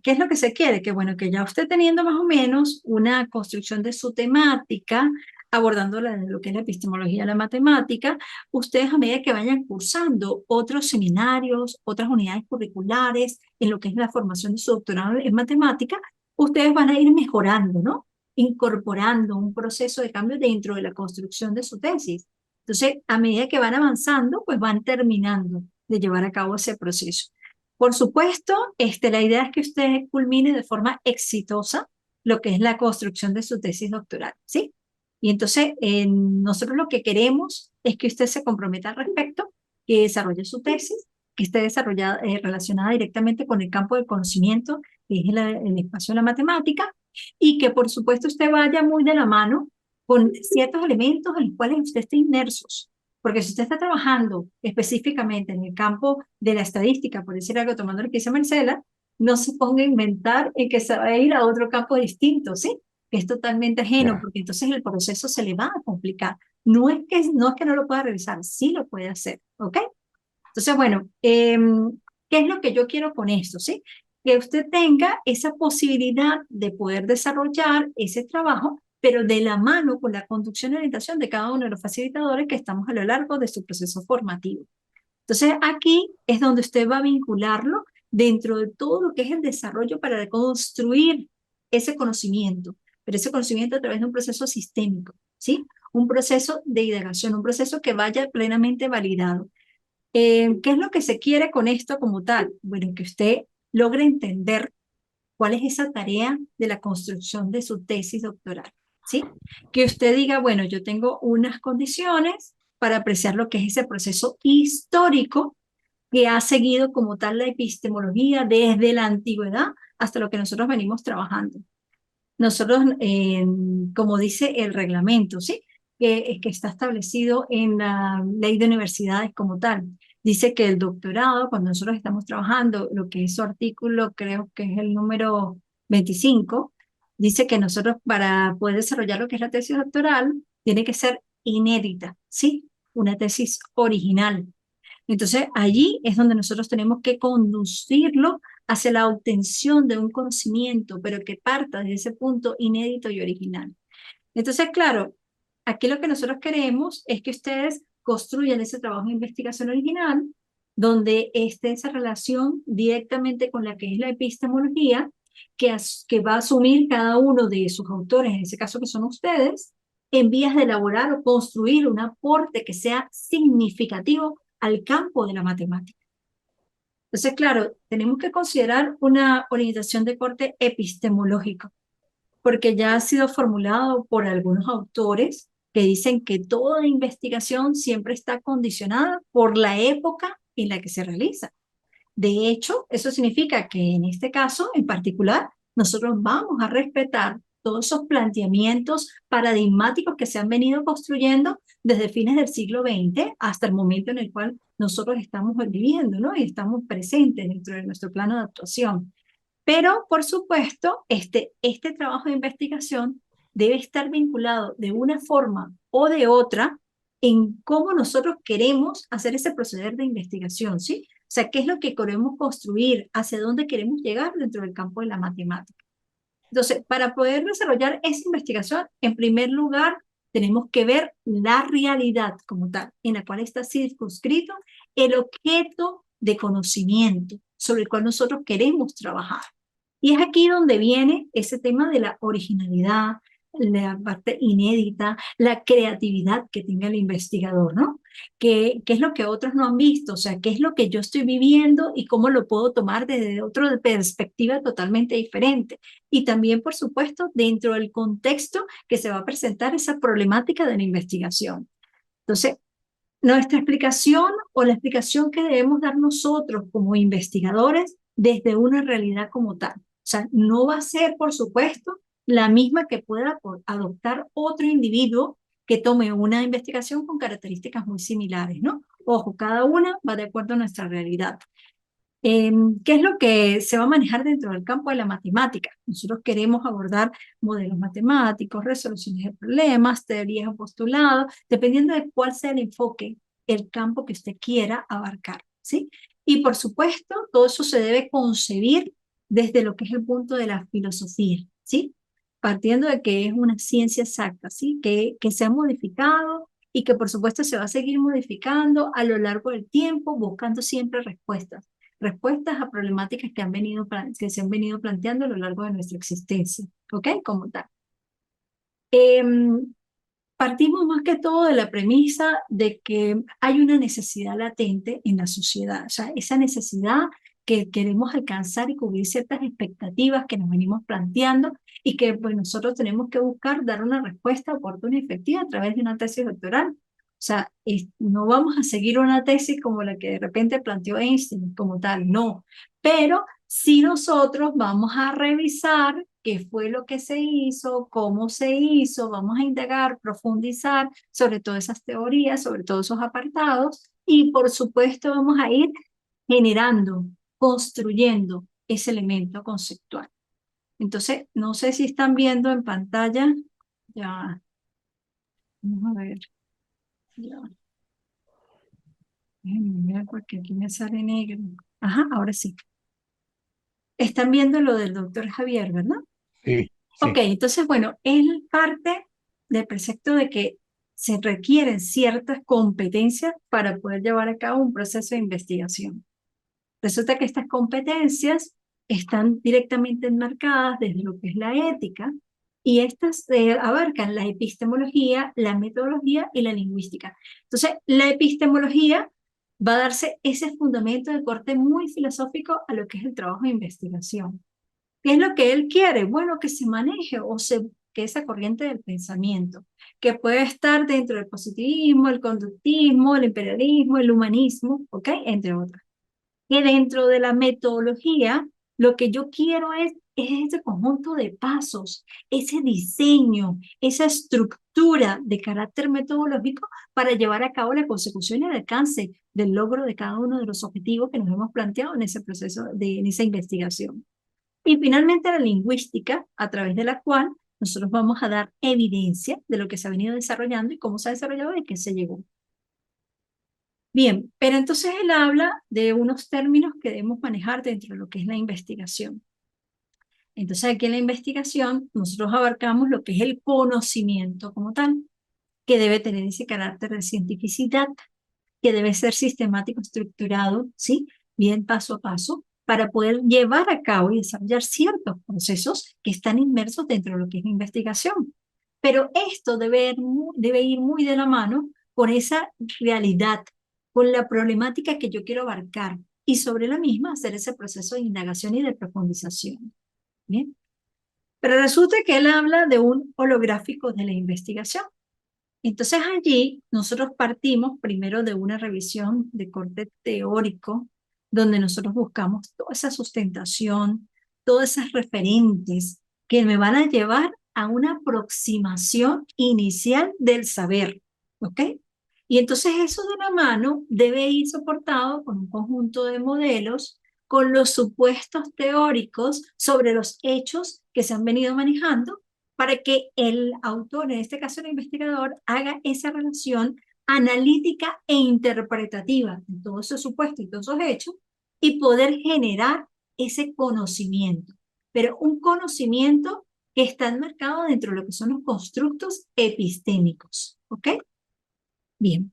es lo que se quiere? Que bueno, que ya usted teniendo más o menos una construcción de su temática, abordando lo que es la epistemología de la matemática, ustedes a medida que vayan cursando otros seminarios, otras unidades curriculares, en lo que es la formación de su doctorado en matemática, ustedes van a ir mejorando, ¿no? Incorporando un proceso de cambio dentro de la construcción de su tesis. Entonces, a medida que van avanzando, pues van terminando de llevar a cabo ese proceso. Por supuesto, la idea es que usted culmine de forma exitosa lo que es la construcción de su tesis doctoral, ¿sí? Y entonces, nosotros lo que queremos es que usted se comprometa al respecto, que desarrolle su tesis, que esté desarrollada, relacionada directamente con el campo del conocimiento, que es el espacio de la matemática, y que por supuesto usted vaya muy de la mano con ciertos elementos en los cuales usted esté inmersos. Porque si usted está trabajando específicamente en el campo de la estadística, por decir algo, tomando lo que dice Marcela, no se ponga a inventar en que se va a ir a otro campo distinto, ¿sí? Que es totalmente ajeno, Ya. porque entonces el proceso se le va a complicar. No es que no lo pueda realizar, sí lo puede hacer, ¿ok? Entonces, bueno, ¿qué es lo que yo quiero con esto, sí? Que usted tenga esa posibilidad de poder desarrollar ese trabajo, pero de la mano con la conducción y orientación de cada uno de los facilitadores que estamos a lo largo de su proceso formativo. Entonces, aquí es donde usted va a vincularlo dentro de todo lo que es el desarrollo para construir ese conocimiento, pero ese conocimiento a través de un proceso sistémico, ¿sí? Un proceso de indagación, un proceso que vaya plenamente validado. ¿Qué es lo que se quiere con esto como tal? Bueno, que usted logre entender cuál es esa tarea de la construcción de su tesis doctoral, ¿sí? Que usted diga, bueno, yo tengo unas condiciones para apreciar lo que es ese proceso histórico que ha seguido como tal la epistemología desde la antigüedad hasta lo que nosotros venimos trabajando. Nosotros, como dice el reglamento, ¿sí? Que está establecido en la ley de universidades como tal. Dice que el doctorado, cuando nosotros estamos trabajando, lo que es su artículo, creo que es el número 25, dice que nosotros para poder desarrollar lo que es la tesis doctoral, tiene que ser inédita, ¿sí? Una tesis original. Entonces, allí es donde nosotros tenemos que conducirlo hacia la obtención de un conocimiento, pero que parta de ese punto inédito y original. Entonces, claro, aquí lo que nosotros queremos es que ustedes construyan ese trabajo de investigación original, donde esté esa relación directamente con la que es la epistemología, que va a asumir cada uno de sus autores, en ese caso que son ustedes, en vías de elaborar o construir un aporte que sea significativo al campo de la matemática. Entonces, claro, tenemos que considerar una orientación de corte epistemológico, porque ya ha sido formulado por algunos autores que dicen que toda investigación siempre está condicionada por la época en la que se realiza. De hecho, eso significa que en este caso en particular, nosotros vamos a respetar todos esos planteamientos paradigmáticos que se han venido construyendo desde fines del siglo XX hasta el momento en el cual nosotros estamos viviendo, ¿no? Y estamos presentes dentro de nuestro plano de actuación. Pero, por supuesto, este trabajo de investigación debe estar vinculado de una forma o de otra en cómo nosotros queremos hacer ese proceder de investigación, ¿sí? O sea, qué es lo que queremos construir, hacia dónde queremos llegar dentro del campo de la matemática. Entonces, para poder desarrollar esa investigación, en primer lugar, tenemos que ver la realidad como tal, en la cual está circunscrito el objeto de conocimiento sobre el cual nosotros queremos trabajar. Y es aquí donde viene ese tema de la originalidad, la parte inédita, la creatividad que tenga el investigador, ¿no? ¿Qué es lo que otros no han visto? O sea, ¿qué es lo que yo estoy viviendo y cómo lo puedo tomar desde otra perspectiva totalmente diferente? Y también, por supuesto, dentro del contexto que se va a presentar esa problemática de la investigación. Entonces, nuestra explicación o la explicación que debemos dar nosotros como investigadores desde una realidad como tal. O sea, no va a ser, por supuesto, la misma que pueda adoptar otro individuo que tome una investigación con características muy similares, ¿no? Ojo, cada una va de acuerdo a nuestra realidad. ¿Qué es lo que se va a manejar dentro del campo de la matemática? Nosotros queremos abordar modelos matemáticos, resoluciones de problemas, teorías o postulados, dependiendo de cuál sea el enfoque, el campo que usted quiera abarcar, ¿sí? Y por supuesto, todo eso se debe concebir desde lo que es el punto de la filosofía, ¿sí? Partiendo de que es una ciencia exacta, ¿sí? Que se ha modificado y que por supuesto se va a seguir modificando a lo largo del tiempo, buscando siempre respuestas a problemáticas que se han venido planteando a lo largo de nuestra existencia, ¿ok? Como tal. Partimos más que todo de la premisa de que hay una necesidad latente en la sociedad, o sea, esa necesidad que queremos alcanzar y cubrir ciertas expectativas que nos venimos planteando y que pues nosotros tenemos que buscar dar una respuesta oportuna y efectiva a través de una tesis doctoral. O sea, no vamos a seguir una tesis como la que de repente planteó Einstein como tal, no. Pero si nosotros vamos a revisar qué fue lo que se hizo, cómo se hizo, vamos a indagar, profundizar sobre todas esas teorías, sobre todos esos apartados y por supuesto vamos a ir generando, construyendo ese elemento conceptual. Entonces, no sé si están viendo en pantalla, ya, vamos a ver, ya. Déjenme ver porque aquí me sale negro. Ajá, ahora sí. Están viendo lo del doctor Javier, ¿verdad? Sí, Ok, sí. entonces, bueno, él parte del precepto de que se requieren ciertas competencias para poder llevar a cabo un proceso de investigación. Resulta que estas competencias están directamente enmarcadas desde lo que es la ética y estas abarcan la epistemología, la metodología y la lingüística. Entonces, la epistemología va a darse ese fundamento de corte muy filosófico a lo que es el trabajo de investigación. ¿Qué es lo que él quiere? Bueno, que se maneje que esa corriente del pensamiento, que puede estar dentro del positivismo, el conductismo, el imperialismo, el humanismo, ¿ok? Entre otras. Que dentro de la metodología, lo que yo quiero es ese conjunto de pasos, ese diseño, esa estructura de carácter metodológico para llevar a cabo la consecución y el alcance del logro de cada uno de los objetivos que nos hemos planteado en ese proceso, en esa investigación. Y finalmente la lingüística, a través de la cual nosotros vamos a dar evidencia de lo que se ha venido desarrollando y cómo se ha desarrollado y qué se llegó. Bien, pero entonces él habla de unos términos que debemos manejar dentro de lo que es la investigación. Entonces aquí en la investigación nosotros abarcamos lo que es el conocimiento como tal, que debe tener ese carácter de cientificidad, que debe ser sistemático, estructurado, ¿sí? Bien paso a paso, para poder llevar a cabo y desarrollar ciertos procesos que están inmersos dentro de lo que es la investigación. Pero esto debe ir muy de la mano con esa realidad, con la problemática que yo quiero abarcar y sobre la misma hacer ese proceso de indagación y de profundización. ¿Bien? Pero resulta que él habla de un holográfico de la investigación. Entonces allí nosotros partimos primero de una revisión de corte teórico, donde nosotros buscamos toda esa sustentación, todas esas referentes que me van a llevar a una aproximación inicial del saber, ¿ok? Y entonces eso de la mano debe ir soportado con un conjunto de modelos, con los supuestos teóricos sobre los hechos que se han venido manejando, para que el autor, en este caso el investigador, haga esa relación analítica e interpretativa de todos esos supuestos y todos esos hechos y poder generar ese conocimiento. Pero un conocimiento que está enmarcado dentro de lo que son los constructos epistémicos. ¿Ok? Bien.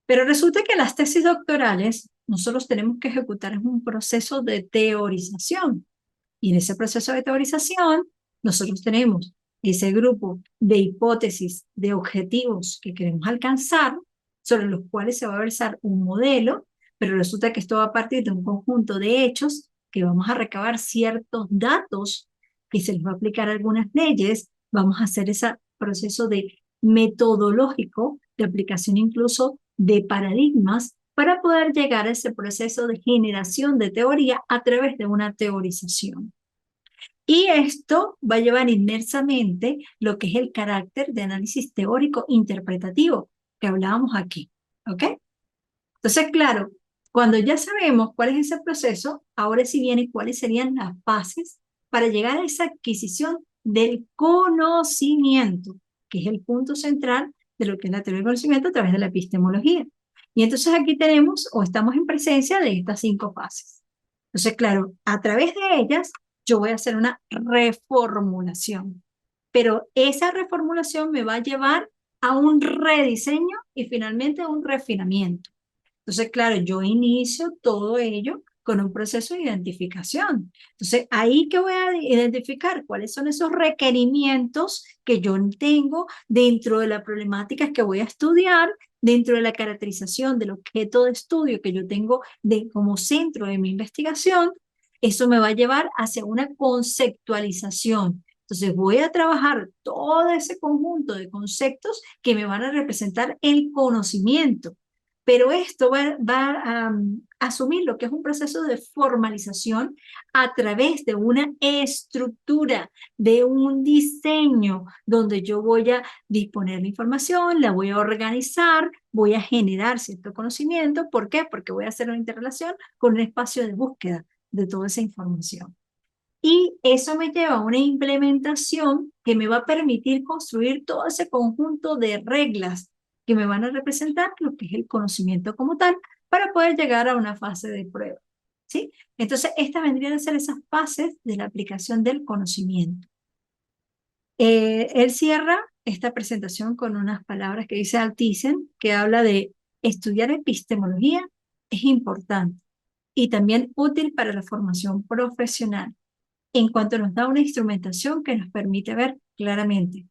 Pero resulta que las tesis doctorales nosotros tenemos que ejecutar un proceso de teorización. Y en ese proceso de teorización, nosotros tenemos ese grupo de hipótesis, de objetivos que queremos alcanzar, sobre los cuales se va a versar un modelo, pero resulta que esto va a partir de un conjunto de hechos que vamos a recabar ciertos datos, que se les va a aplicar algunas leyes, vamos a hacer ese proceso de metodológico, de aplicación incluso de paradigmas, para poder llegar a ese proceso de generación de teoría a través de una teorización. Y esto va a llevar inmersamente lo que es el carácter de análisis teórico interpretativo que hablábamos aquí. ¿Ok? Entonces, claro, cuando ya sabemos cuál es ese proceso, ahora sí viene cuáles serían las bases para llegar a esa adquisición del conocimiento, que es el punto central de lo que es la teoría del conocimiento a través de la epistemología. Y entonces aquí tenemos o estamos en presencia de estas 5 fases. Entonces, claro, a través de ellas yo voy a hacer una reformulación, pero esa reformulación me va a llevar a un rediseño y finalmente a un refinamiento. Entonces, claro, yo inicio todo ello con un proceso de identificación. Entonces, ahí que voy a identificar cuáles son esos requerimientos que yo tengo dentro de las problemáticas que voy a estudiar, dentro de la caracterización del objeto de estudio que yo tengo como centro de mi investigación. Eso me va a llevar hacia una conceptualización. Entonces voy a trabajar todo ese conjunto de conceptos que me van a representar el conocimiento. Pero esto va a asumir lo que es un proceso de formalización a través de una estructura, de un diseño, donde yo voy a disponer la información, la voy a organizar, voy a generar cierto conocimiento. ¿Por qué? Porque voy a hacer una interrelación con un espacio de búsqueda de toda esa información. Y eso me lleva a una implementación que me va a permitir construir todo ese conjunto de reglas que me van a representar lo que es el conocimiento como tal, para poder llegar a una fase de prueba. ¿Sí? Entonces, estas vendrían a ser esas fases de la aplicación del conocimiento. Él cierra esta presentación con unas palabras que dice Althuysen, que habla de estudiar epistemología es importante y también útil para la formación profesional, en cuanto nos da una instrumentación que nos permite ver claramente.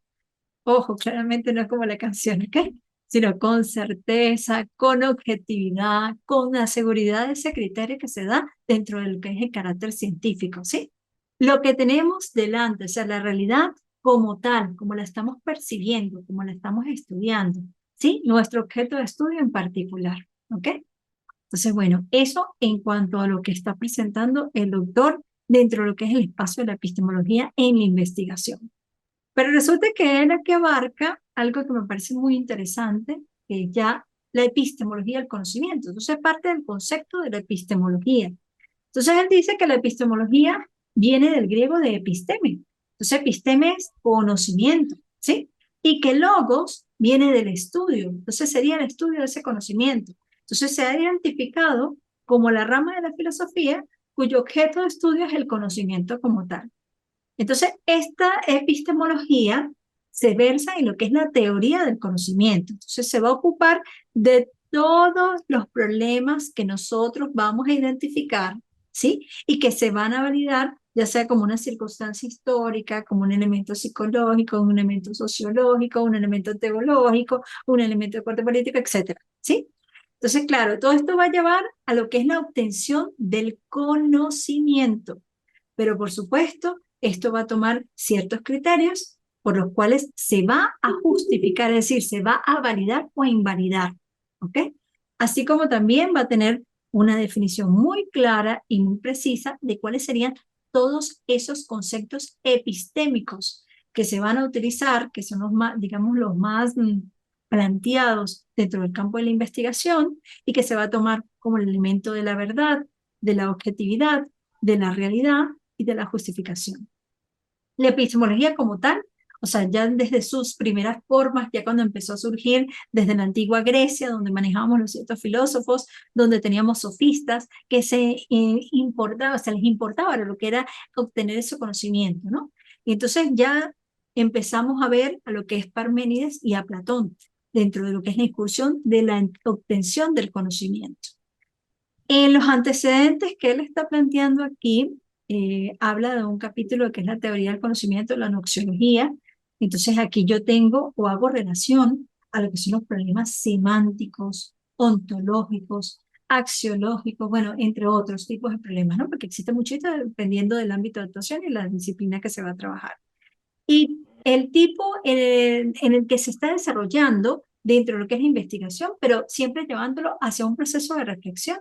Ojo, claramente no es como la canción, ¿ok? Sino con certeza, con objetividad, con la seguridad de ese criterio que se da dentro de lo que es el carácter científico, ¿sí? Lo que tenemos delante, o sea, la realidad como tal, como la estamos percibiendo, como la estamos estudiando, ¿sí? Nuestro objeto de estudio en particular, ¿ok? Entonces, bueno, eso en cuanto a lo que está presentando el doctor dentro de lo que es el espacio de la epistemología en la investigación. Pero resulta que él aquí abarca algo que me parece muy interesante, que es ya la epistemología del conocimiento. Entonces, parte del concepto de la epistemología. Entonces, él dice que la epistemología viene del griego de episteme. Entonces, episteme es conocimiento, ¿sí? Y que logos viene del estudio. Entonces, sería el estudio de ese conocimiento. Entonces, se ha identificado como la rama de la filosofía cuyo objeto de estudio es el conocimiento como tal. Entonces, esta epistemología se versa en lo que es la teoría del conocimiento. Entonces, se va a ocupar de todos los problemas que nosotros vamos a identificar, ¿sí? Y que se van a validar, ya sea como una circunstancia histórica, como un elemento psicológico, un elemento sociológico, un elemento teológico, un elemento de corte político, etcétera, ¿sí? Entonces, claro, todo esto va a llevar a lo que es la obtención del conocimiento. Pero por supuesto, esto va a tomar ciertos criterios por los cuales se va a justificar, es decir, se va a validar o a invalidar, ¿ok? Así como también va a tener una definición muy clara y muy precisa de cuáles serían todos esos conceptos epistémicos que se van a utilizar, que son los más, digamos, los más planteados dentro del campo de la investigación y que se va a tomar como el elemento de la verdad, de la objetividad, de la realidad y de la justificación. La epistemología como tal, o sea, ya desde sus primeras formas, ya cuando empezó a surgir desde la antigua Grecia, donde manejábamos los ciertos filósofos, donde teníamos sofistas, que se les importaba lo que era obtener ese conocimiento, ¿no? Y entonces ya empezamos a ver a lo que es Parménides y a Platón, dentro de lo que es la incursión de la obtención del conocimiento. En los antecedentes que él está planteando aquí, habla de un capítulo que es la teoría del conocimiento, la noxiología. Entonces aquí yo tengo o hago relación a lo que son los problemas semánticos, ontológicos, axiológicos, bueno, entre otros tipos de problemas, ¿no? Porque existe muchito dependiendo del ámbito de actuación y la disciplina que se va a trabajar. Y el tipo en el que se está desarrollando dentro de lo que es la investigación, pero siempre llevándolo hacia un proceso de reflexión,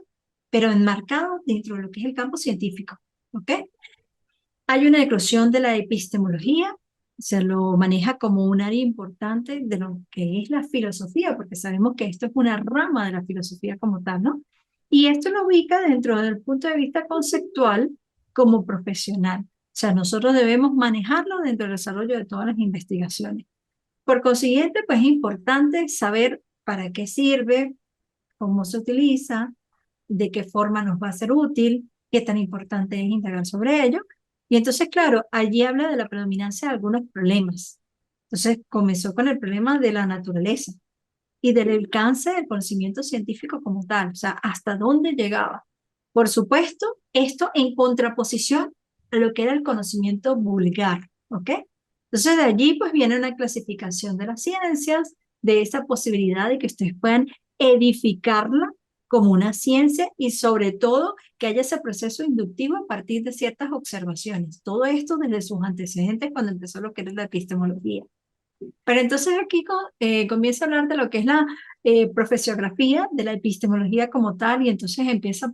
pero enmarcado dentro de lo que es el campo científico, ¿ok? Hay una eclosión de la epistemología, se lo maneja como un área importante de lo que es la filosofía, porque sabemos que esto es una rama de la filosofía como tal, ¿no? Y esto lo ubica dentro del punto de vista conceptual como profesional. O sea, nosotros debemos manejarlo dentro del desarrollo de todas las investigaciones. Por consiguiente, pues es importante saber para qué sirve, cómo se utiliza, de qué forma nos va a ser útil, qué tan importante es indagar sobre ello. Y entonces, claro, allí habla de la predominancia de algunos problemas. Entonces, comenzó con el problema de la naturaleza y del alcance del conocimiento científico como tal, o sea, hasta dónde llegaba. Por supuesto, esto en contraposición a lo que era el conocimiento vulgar, ¿ok? Entonces, de allí pues viene una clasificación de las ciencias, de esa posibilidad de que ustedes puedan edificarla como una ciencia y sobre todo que haya ese proceso inductivo a partir de ciertas observaciones. Todo esto desde sus antecedentes cuando empezó lo que era la epistemología. Pero entonces aquí comienza a hablar de lo que es la profesiografía de la epistemología como tal y entonces empieza a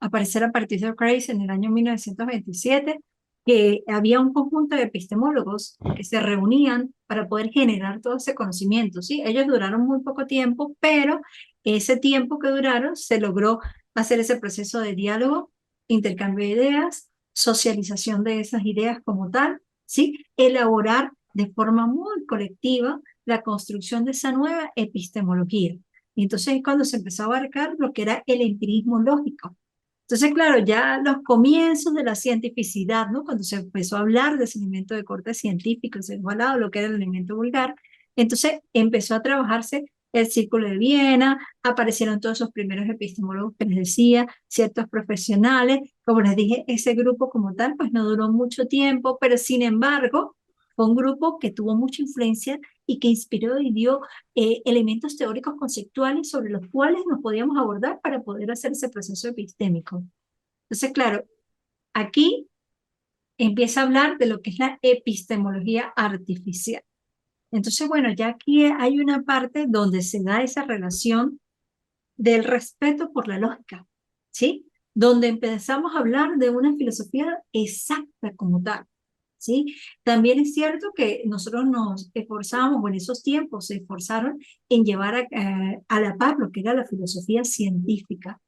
aparecer a partir de Craig en el año 1927 que había un conjunto de epistemólogos que se reunían para poder generar todo ese conocimiento, ¿sí? Ellos duraron muy poco tiempo, pero ese tiempo que duraron se logró hacer ese proceso de diálogo, intercambio de ideas, socialización de esas ideas como tal, ¿sí? Elaborar de forma muy colectiva la construcción de esa nueva epistemología. Y entonces es cuando se empezó a abarcar lo que era el empirismo lógico. Entonces, claro, ya los comienzos de la cientificidad, ¿no? Cuando se empezó a hablar de ese elemento de corte científico, se dejó al lado lo que era el elemento vulgar, entonces empezó a trabajarse el Círculo de Viena, aparecieron todos esos primeros epistemólogos que les decía, ciertos profesionales, como les dije, ese grupo como tal, pues no duró mucho tiempo, pero sin embargo, fue un grupo que tuvo mucha influencia y que inspiró y dio elementos teóricos conceptuales sobre los cuales nos podíamos abordar para poder hacer ese proceso epistémico. Entonces, claro, aquí empieza a hablar de lo que es la epistemología artificial. Entonces, bueno, ya aquí hay una parte donde se da esa relación del respeto por la lógica, ¿sí? Donde empezamos a hablar de una filosofía exacta como tal, ¿sí? También es cierto que nosotros nos esforzamos, o en esos tiempos se esforzaron en llevar a la par lo que era la filosofía científica.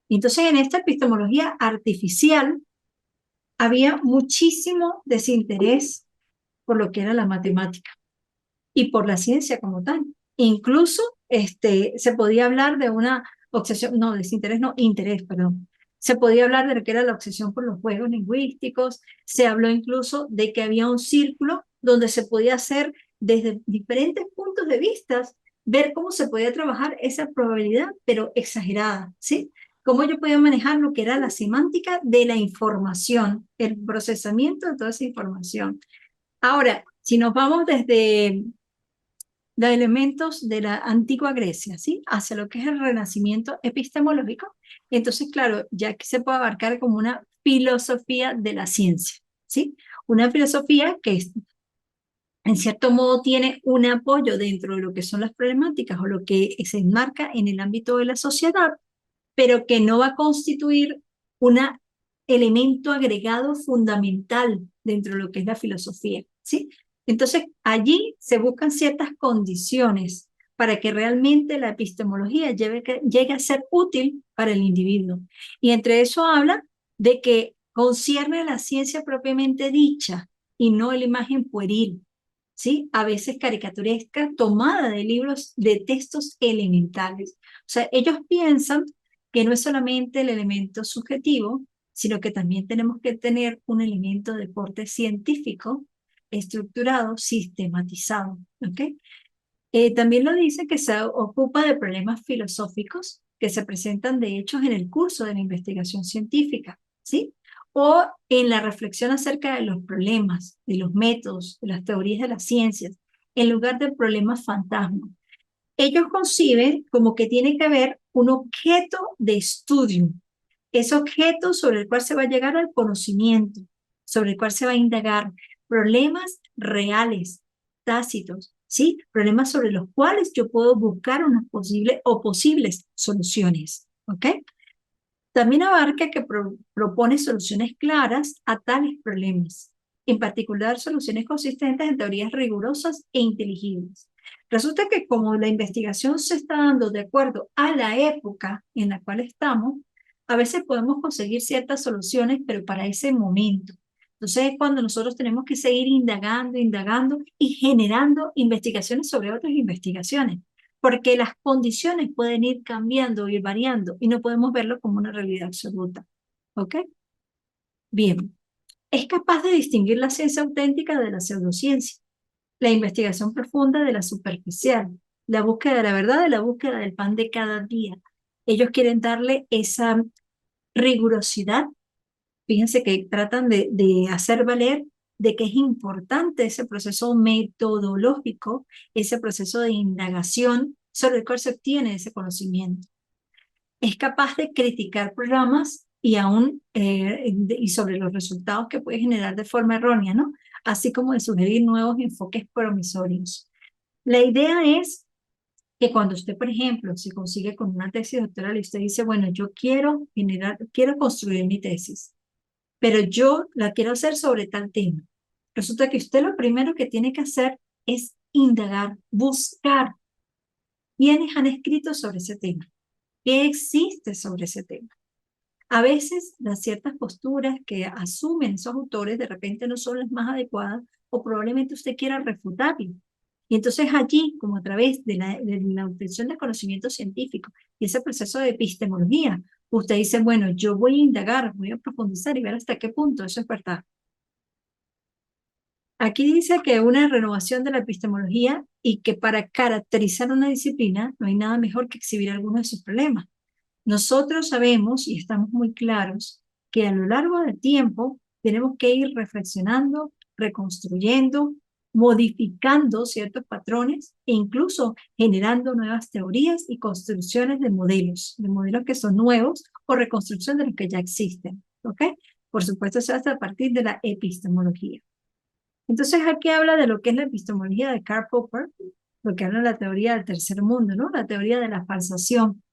Entonces, en esta epistemología artificial había muchísimo desinterés por lo que era la matemática y por la ciencia como tal. Incluso se podía hablar de una obsesión, no, desinterés, no, interés, perdón. Se podía hablar de lo que era la obsesión por los juegos lingüísticos, se habló incluso de que había un círculo donde se podía hacer desde diferentes puntos de vista, ver cómo se podía trabajar esa probabilidad, pero exagerada, ¿sí? Cómo yo podía manejar lo que era la semántica de la información, el procesamiento de toda esa información. Ahora, si nos vamos desde de elementos de la antigua Grecia, ¿sí? Hacia lo que es el renacimiento epistemológico. Entonces, claro, ya que se puede abarcar como una filosofía de la ciencia, ¿sí? Una filosofía que en cierto modo tiene un apoyo dentro de lo que son las problemáticas o lo que se enmarca en el ámbito de la sociedad, pero que no va a constituir un elemento agregado fundamental dentro de lo que es la filosofía, ¿sí? Entonces, allí se buscan ciertas condiciones para que realmente la epistemología llegue a ser útil para el individuo. Y entre eso habla de que concierne a la ciencia propiamente dicha y no la imagen pueril, ¿sí? A veces caricaturesca, tomada de libros, de textos elementales. O sea, ellos piensan que no es solamente el elemento subjetivo, sino que también tenemos que tener un elemento de corte científico, estructurado, sistematizado, ¿ok? También lo dice que se ocupa de problemas filosóficos que se presentan de hecho en el curso de la investigación científica, ¿sí? O en la reflexión acerca de los problemas, de los métodos, de las teorías de las ciencias, en lugar de problemas fantasma. Ellos conciben como que tiene que haber un objeto de estudio, ese objeto sobre el cual se va a llegar al conocimiento, sobre el cual se va a indagar problemas reales, tácitos, ¿sí? Problemas sobre los cuales yo puedo buscar unas posibles o posibles soluciones, ¿ok? También abarca que propone soluciones claras a tales problemas, en particular soluciones consistentes en teorías rigurosas e inteligibles. Resulta que como la investigación se está dando de acuerdo a la época en la cual estamos, a veces podemos conseguir ciertas soluciones, pero para ese momento. Entonces es cuando nosotros tenemos que seguir indagando, indagando y generando investigaciones sobre otras investigaciones, porque las condiciones pueden ir cambiando, ir variando, y no podemos verlo como una realidad absoluta. ¿Ok? Bien. Es capaz de distinguir la ciencia auténtica de la pseudociencia, la investigación profunda de la superficial, la búsqueda de la verdad de la búsqueda del pan de cada día. Ellos quieren darle esa rigurosidad. Fíjense que tratan de hacer valer de que es importante ese proceso metodológico, ese proceso de indagación sobre el cual se obtiene ese conocimiento. Es capaz de criticar programas y aún y sobre los resultados que puede generar de forma errónea, ¿no? Así como de sugerir nuevos enfoques promisorios. La idea es que cuando usted, por ejemplo, se consigue con una tesis doctoral y usted dice, bueno, yo quiero construir mi tesis, pero yo la quiero hacer sobre tal tema. Resulta que usted lo primero que tiene que hacer es indagar, buscar quiénes han escrito sobre ese tema, qué existe sobre ese tema. A veces las ciertas posturas que asumen esos autores de repente no son las más adecuadas o probablemente usted quiera refutarlo. Y entonces allí, como a través de la obtención del conocimiento científico y ese proceso de epistemología, usted dice, bueno, yo voy a indagar, voy a profundizar y ver hasta qué punto eso es verdad. Aquí dice que una renovación de la epistemología y que para caracterizar una disciplina no hay nada mejor que exhibir algunos de sus problemas. Nosotros sabemos y estamos muy claros que a lo largo del tiempo tenemos que ir reflexionando, reconstruyendo, modificando ciertos patrones e incluso generando nuevas teorías y construcciones de modelos que son nuevos o reconstrucción de los que ya existen. ¿Ok? Por supuesto, eso hasta a partir de la epistemología. Entonces aquí habla de lo que es la epistemología de Karl Popper, lo que habla de la teoría del tercer mundo, ¿no? La teoría de la falsación.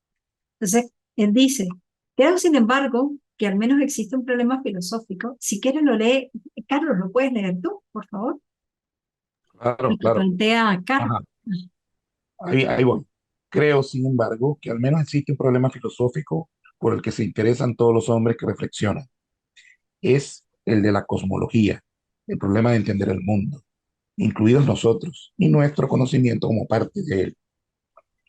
Entonces, él dice, creo sin embargo que al menos existe un problema filosófico. Si quieres lo lee, Carlos, ¿lo puedes leer tú, por favor? Claro, Lo que claro. plantea Carlos. Ajá, ahí voy. Creo, sin embargo, que al menos existe un problema filosófico por el que se interesan todos los hombres que reflexionan. Es el de la cosmología, el problema de entender el mundo, incluidos nosotros y nuestro conocimiento como parte de él.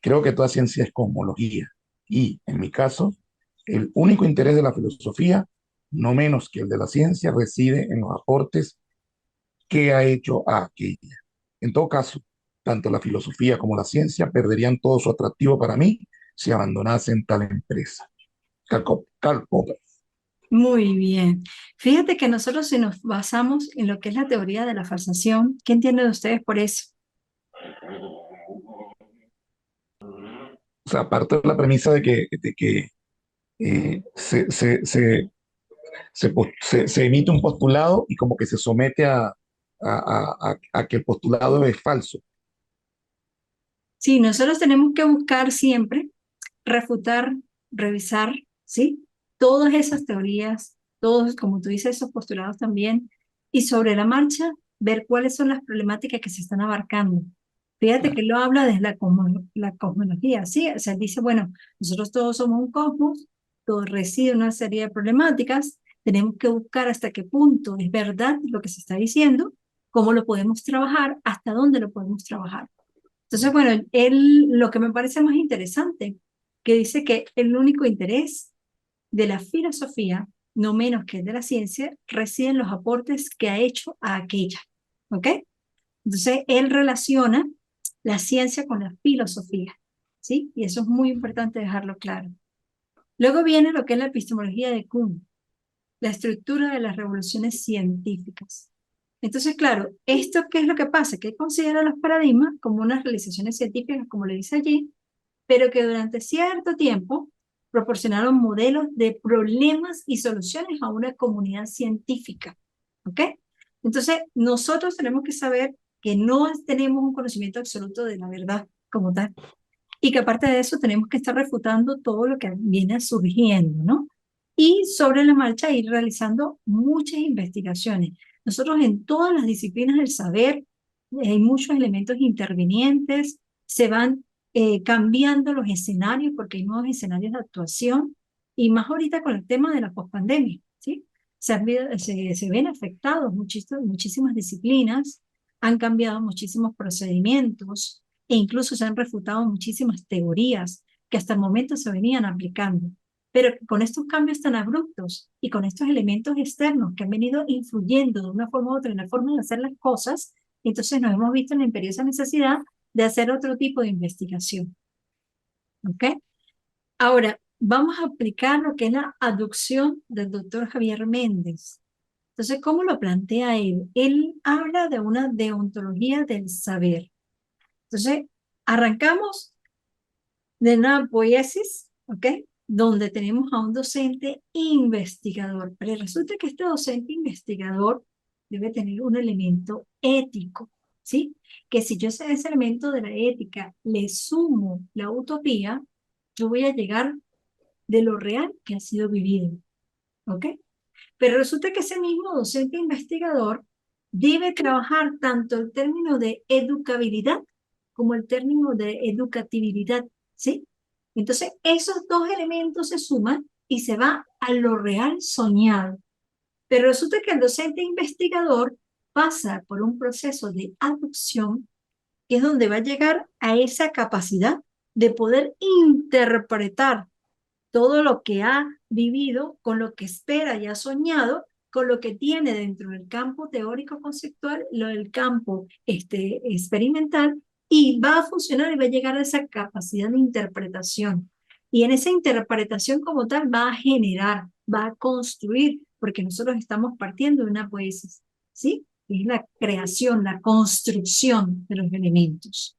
Creo que toda ciencia es cosmología y, en mi caso, el único interés de la filosofía, no menos que el de la ciencia, reside en los aportes que ha hecho a aquella. En todo caso, tanto la filosofía como la ciencia perderían todo su atractivo para mí si abandonasen tal empresa. Karl Popper. Muy bien. Fíjate que nosotros si nos basamos en lo que es la teoría de la falsación, ¿qué entienden ustedes por eso? O sea, parte de la premisa de que se emite un postulado y como que se somete a que el postulado es falso. Sí, nosotros tenemos que buscar siempre refutar, revisar, ¿sí? Todas esas teorías, todos, como tú dices, esos postulados también, y sobre la marcha, ver cuáles son las problemáticas que se están abarcando. Fíjate claro. que él lo habla desde la cosmología, ¿sí? O sea, él dice, bueno, nosotros todos somos un cosmos, todo reside en una serie de problemáticas, tenemos que buscar hasta qué punto es verdad lo que se está diciendo, cómo lo podemos trabajar, hasta dónde lo podemos trabajar. Entonces, bueno, él, lo que me parece más interesante, que dice que el único interés de la filosofía, no menos que el de la ciencia, reside en los aportes que ha hecho a aquella, ¿ok? Entonces, él relaciona la ciencia con la filosofía, ¿sí? Y eso es muy importante dejarlo claro. Luego viene lo que es la epistemología de Kuhn, la estructura de las revoluciones científicas. Entonces, claro, ¿esto qué es lo que pasa? Que él considera los paradigmas como unas realizaciones científicas, como le dice allí, pero que durante cierto tiempo proporcionaron modelos de problemas y soluciones a una comunidad científica. ¿Ok? Entonces, nosotros tenemos que saber que no tenemos un conocimiento absoluto de la verdad como tal. Y que aparte de eso tenemos que estar refutando todo lo que viene surgiendo, ¿no? Y sobre la marcha ir realizando muchas investigaciones. Nosotros en todas las disciplinas del saber hay muchos elementos intervinientes, se van cambiando los escenarios porque hay nuevos escenarios de actuación y más ahorita con el tema de la pospandemia, ¿sí? Se ven afectados muchísimas disciplinas, han cambiado muchísimos procedimientos e incluso se han refutado muchísimas teorías que hasta el momento se venían aplicando. Pero con estos cambios tan abruptos y con estos elementos externos que han venido influyendo de una forma u otra en la forma de hacer las cosas, entonces nos hemos visto en la imperiosa necesidad de hacer otro tipo de investigación. ¿Ok? Ahora, vamos a aplicar lo que es la aducción del doctor Javier Méndez. Entonces, ¿cómo lo plantea él? Él habla de una deontología del saber. Entonces, arrancamos de una poiesis, ¿ok? Donde tenemos a un docente investigador. Pero resulta que este docente investigador debe tener un elemento ético, ¿sí? Que si yo a ese elemento de la ética le sumo la utopía, yo voy a llegar de lo real que ha sido vivido, ¿ok? Pero resulta que ese mismo docente investigador debe trabajar tanto el término de educabilidad como el término de educatividad, ¿sí? Entonces, esos dos elementos se suman y se va a lo real soñado. Pero resulta que el docente investigador pasa por un proceso de aducción, que es donde va a llegar a esa capacidad de poder interpretar todo lo que ha vivido, con lo que espera y ha soñado, con lo que tiene dentro del campo teórico conceptual, lo del campo experimental, y va a funcionar y va a llegar a esa capacidad de interpretación. Y en esa interpretación como tal va a generar, va a construir, porque nosotros estamos partiendo de una poesis, ¿sí? Es la creación, la construcción de los elementos.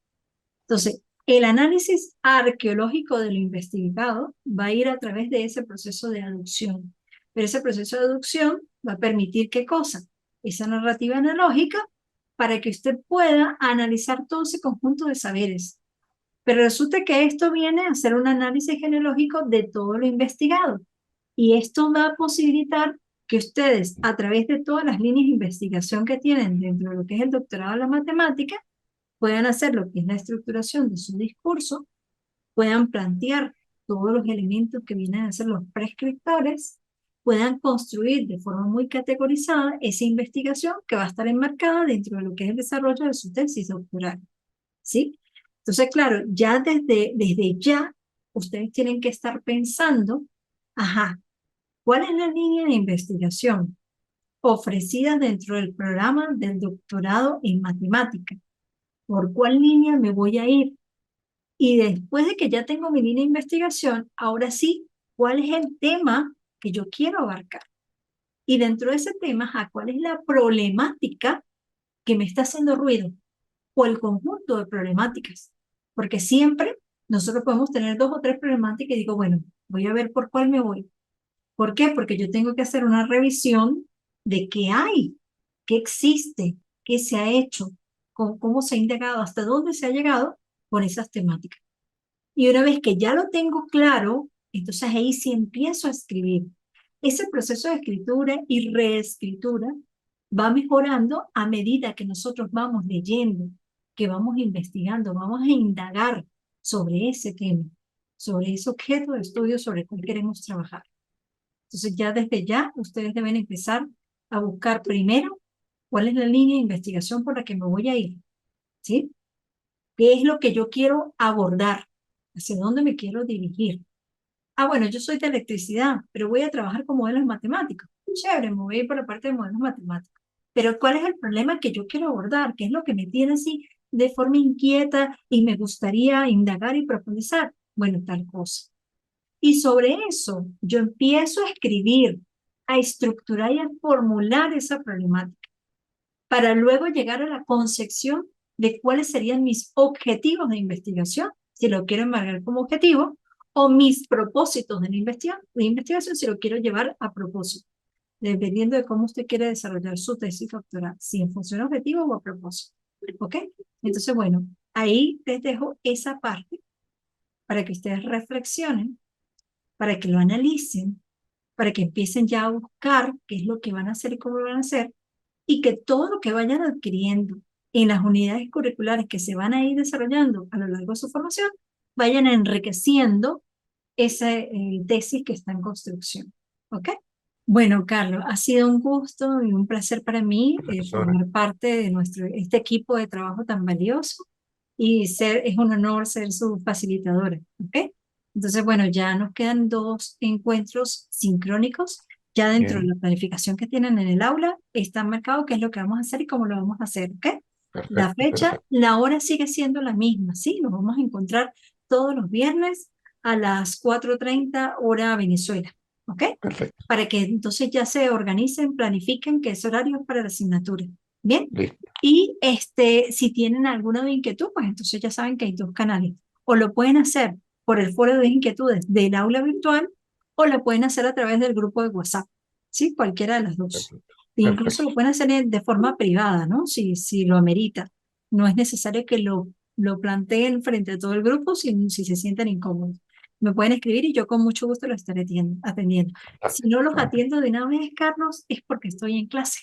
Entonces, el análisis arqueológico de lo investigado va a ir a través de ese proceso de aducción. Pero ese proceso de aducción va a permitir ¿qué cosa? Esa narrativa analógica para que usted pueda analizar todo ese conjunto de saberes. Pero resulta que esto viene a hacer un análisis genealógico de todo lo investigado. Y esto va a posibilitar que ustedes, a través de todas las líneas de investigación que tienen dentro de lo que es el doctorado de la matemática, puedan hacer lo que es la estructuración de su discurso, puedan plantear todos los elementos que vienen a ser los prescriptores, puedan construir de forma muy categorizada esa investigación que va a estar enmarcada dentro de lo que es el desarrollo de su tesis doctoral, ¿sí? Entonces, claro, ya desde ya, ustedes tienen que estar pensando, ajá, ¿cuál es la línea de investigación ofrecida dentro del programa del doctorado en matemáticas? ¿Por cuál línea me voy a ir? Y después de que ya tengo mi línea de investigación, ahora sí, ¿cuál es el tema que yo quiero abarcar? Y dentro de ese tema, ¿cuál es la problemática que me está haciendo ruido? O el conjunto de problemáticas. Porque siempre nosotros podemos tener dos o tres problemáticas y digo, bueno, voy a ver por cuál me voy. ¿Por qué? Porque yo tengo que hacer una revisión de qué hay, qué existe, qué se ha hecho, cómo se ha indagado, hasta dónde se ha llegado con esas temáticas. Y una vez que ya lo tengo claro, entonces ahí sí empiezo a escribir. Ese proceso de escritura y reescritura va mejorando a medida que nosotros vamos leyendo. que vamos investigando, vamos a indagar sobre ese tema, sobre ese objeto de estudio sobre el cual queremos trabajar. Entonces ya desde ya ustedes deben empezar a buscar primero cuál es la línea de investigación por la que me voy a ir, ¿sí? ¿Qué es lo que yo quiero abordar? ¿Hacia dónde me quiero dirigir? Ah, bueno, yo soy de electricidad, pero voy a trabajar con modelos matemáticos. Chévere, me voy a ir por la parte de modelos matemáticos. Pero ¿cuál es el problema que yo quiero abordar? ¿Qué es lo que me tiene así de forma inquieta y me gustaría indagar y profundizar? Bueno, tal cosa. Y sobre eso yo empiezo a escribir, a estructurar y a formular esa problemática para luego llegar a la concepción de cuáles serían mis objetivos de investigación, si lo quiero enmarcar como objetivo, o mis propósitos de investigación, si lo quiero llevar a propósito, dependiendo de cómo usted quiere desarrollar su tesis doctoral, si en función a objetivo o a propósito. ¿Ok? Entonces, bueno, ahí les dejo esa parte para que ustedes reflexionen, para que lo analicen, para que empiecen ya a buscar qué es lo que van a hacer y cómo lo van a hacer, y que todo lo que vayan adquiriendo en las unidades curriculares que se van a ir desarrollando a lo largo de su formación, vayan enriqueciendo esa tesis que está en construcción. ¿Ok? Bueno, Carlos, ha sido un gusto y un placer para mí Profesora. formar parte de este equipo de trabajo tan valioso y es un honor ser su facilitadora. ¿Ok? Entonces, bueno, ya nos quedan 2 encuentros sincrónicos. Ya dentro de Bien, la planificación que tienen en el aula está marcado qué es lo que vamos a hacer y cómo lo vamos a hacer. ¿Ok? La perfecto, fecha, perfecto, la hora sigue siendo la misma, ¿sí? Nos vamos a encontrar todos los viernes a las 4:30 hora Venezuela, ¿ok? perfecto. Para que entonces ya se organicen, planifiquen que es horario para la asignatura. Bien, Listo. y si tienen alguna inquietud, pues entonces ya saben que hay 2 canales. O lo pueden hacer por el foro de inquietudes del aula virtual, o lo pueden hacer a través del grupo de WhatsApp, ¿sí? Cualquiera de las dos. Perfecto. E incluso Perfecto. lo pueden hacer de forma privada, ¿no? Si lo amerita. No es necesario que lo planteen frente a todo el grupo si se sienten incómodos. Me pueden escribir y yo con mucho gusto lo estaré atendiendo. Si Fantástico, no los fantástico. atiendo de una vez, Carlos, es porque estoy en clase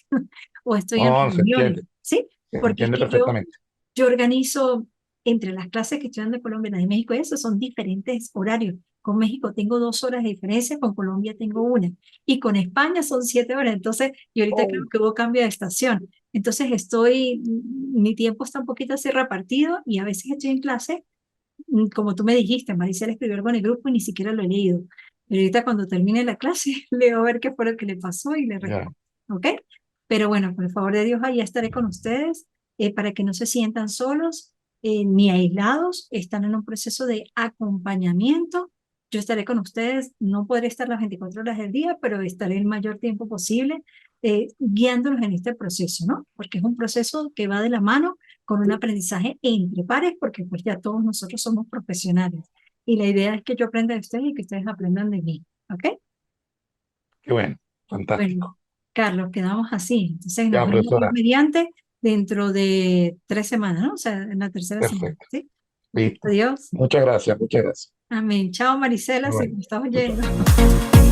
o estoy en No, reuniones, ¿sí? se Porque es entiende que yo, perfectamente. yo organizo entre las clases que estoy dando de Colombia, las de México, y eso son diferentes horarios. Con México tengo 2 horas de diferencia, con Colombia tengo 1. Y con España son 7 horas. Entonces, y ahorita creo Oh, que hubo cambio de estación. Entonces, mi tiempo está un poquito así repartido y a veces estoy en clase, como tú me dijiste, Maricela escribió algo en el grupo y ni siquiera lo he leído. Pero ahorita cuando termine la clase, leo a ver qué fue lo que le pasó y le ya. respondo. ¿Ok? Pero bueno, por el favor de Dios, ahí estaré con ustedes para que no se sientan solos ni aislados. Están en un proceso de acompañamiento. Yo estaré con ustedes. No podré estar las 24 horas del día, pero estaré el mayor tiempo posible guiándolos en este proceso, ¿no? Porque es un proceso que va de la mano con un aprendizaje entre pares, porque pues ya todos nosotros somos profesionales. Y la idea es que yo aprenda de ustedes y que ustedes aprendan de mí. ¿Ok? Qué bueno. Bueno, Fantástico. Carlos, quedamos así. Entonces nos Ya, vemos Dios profesora. mediante dentro de 3 semanas, ¿no? O sea, en la tercera semana. Perfecto. ¿Sí? Listo. Adiós. Muchas gracias, muchas gracias. Amén. Chao, Marisela, si Bueno, me estás chao, chao. oyendo.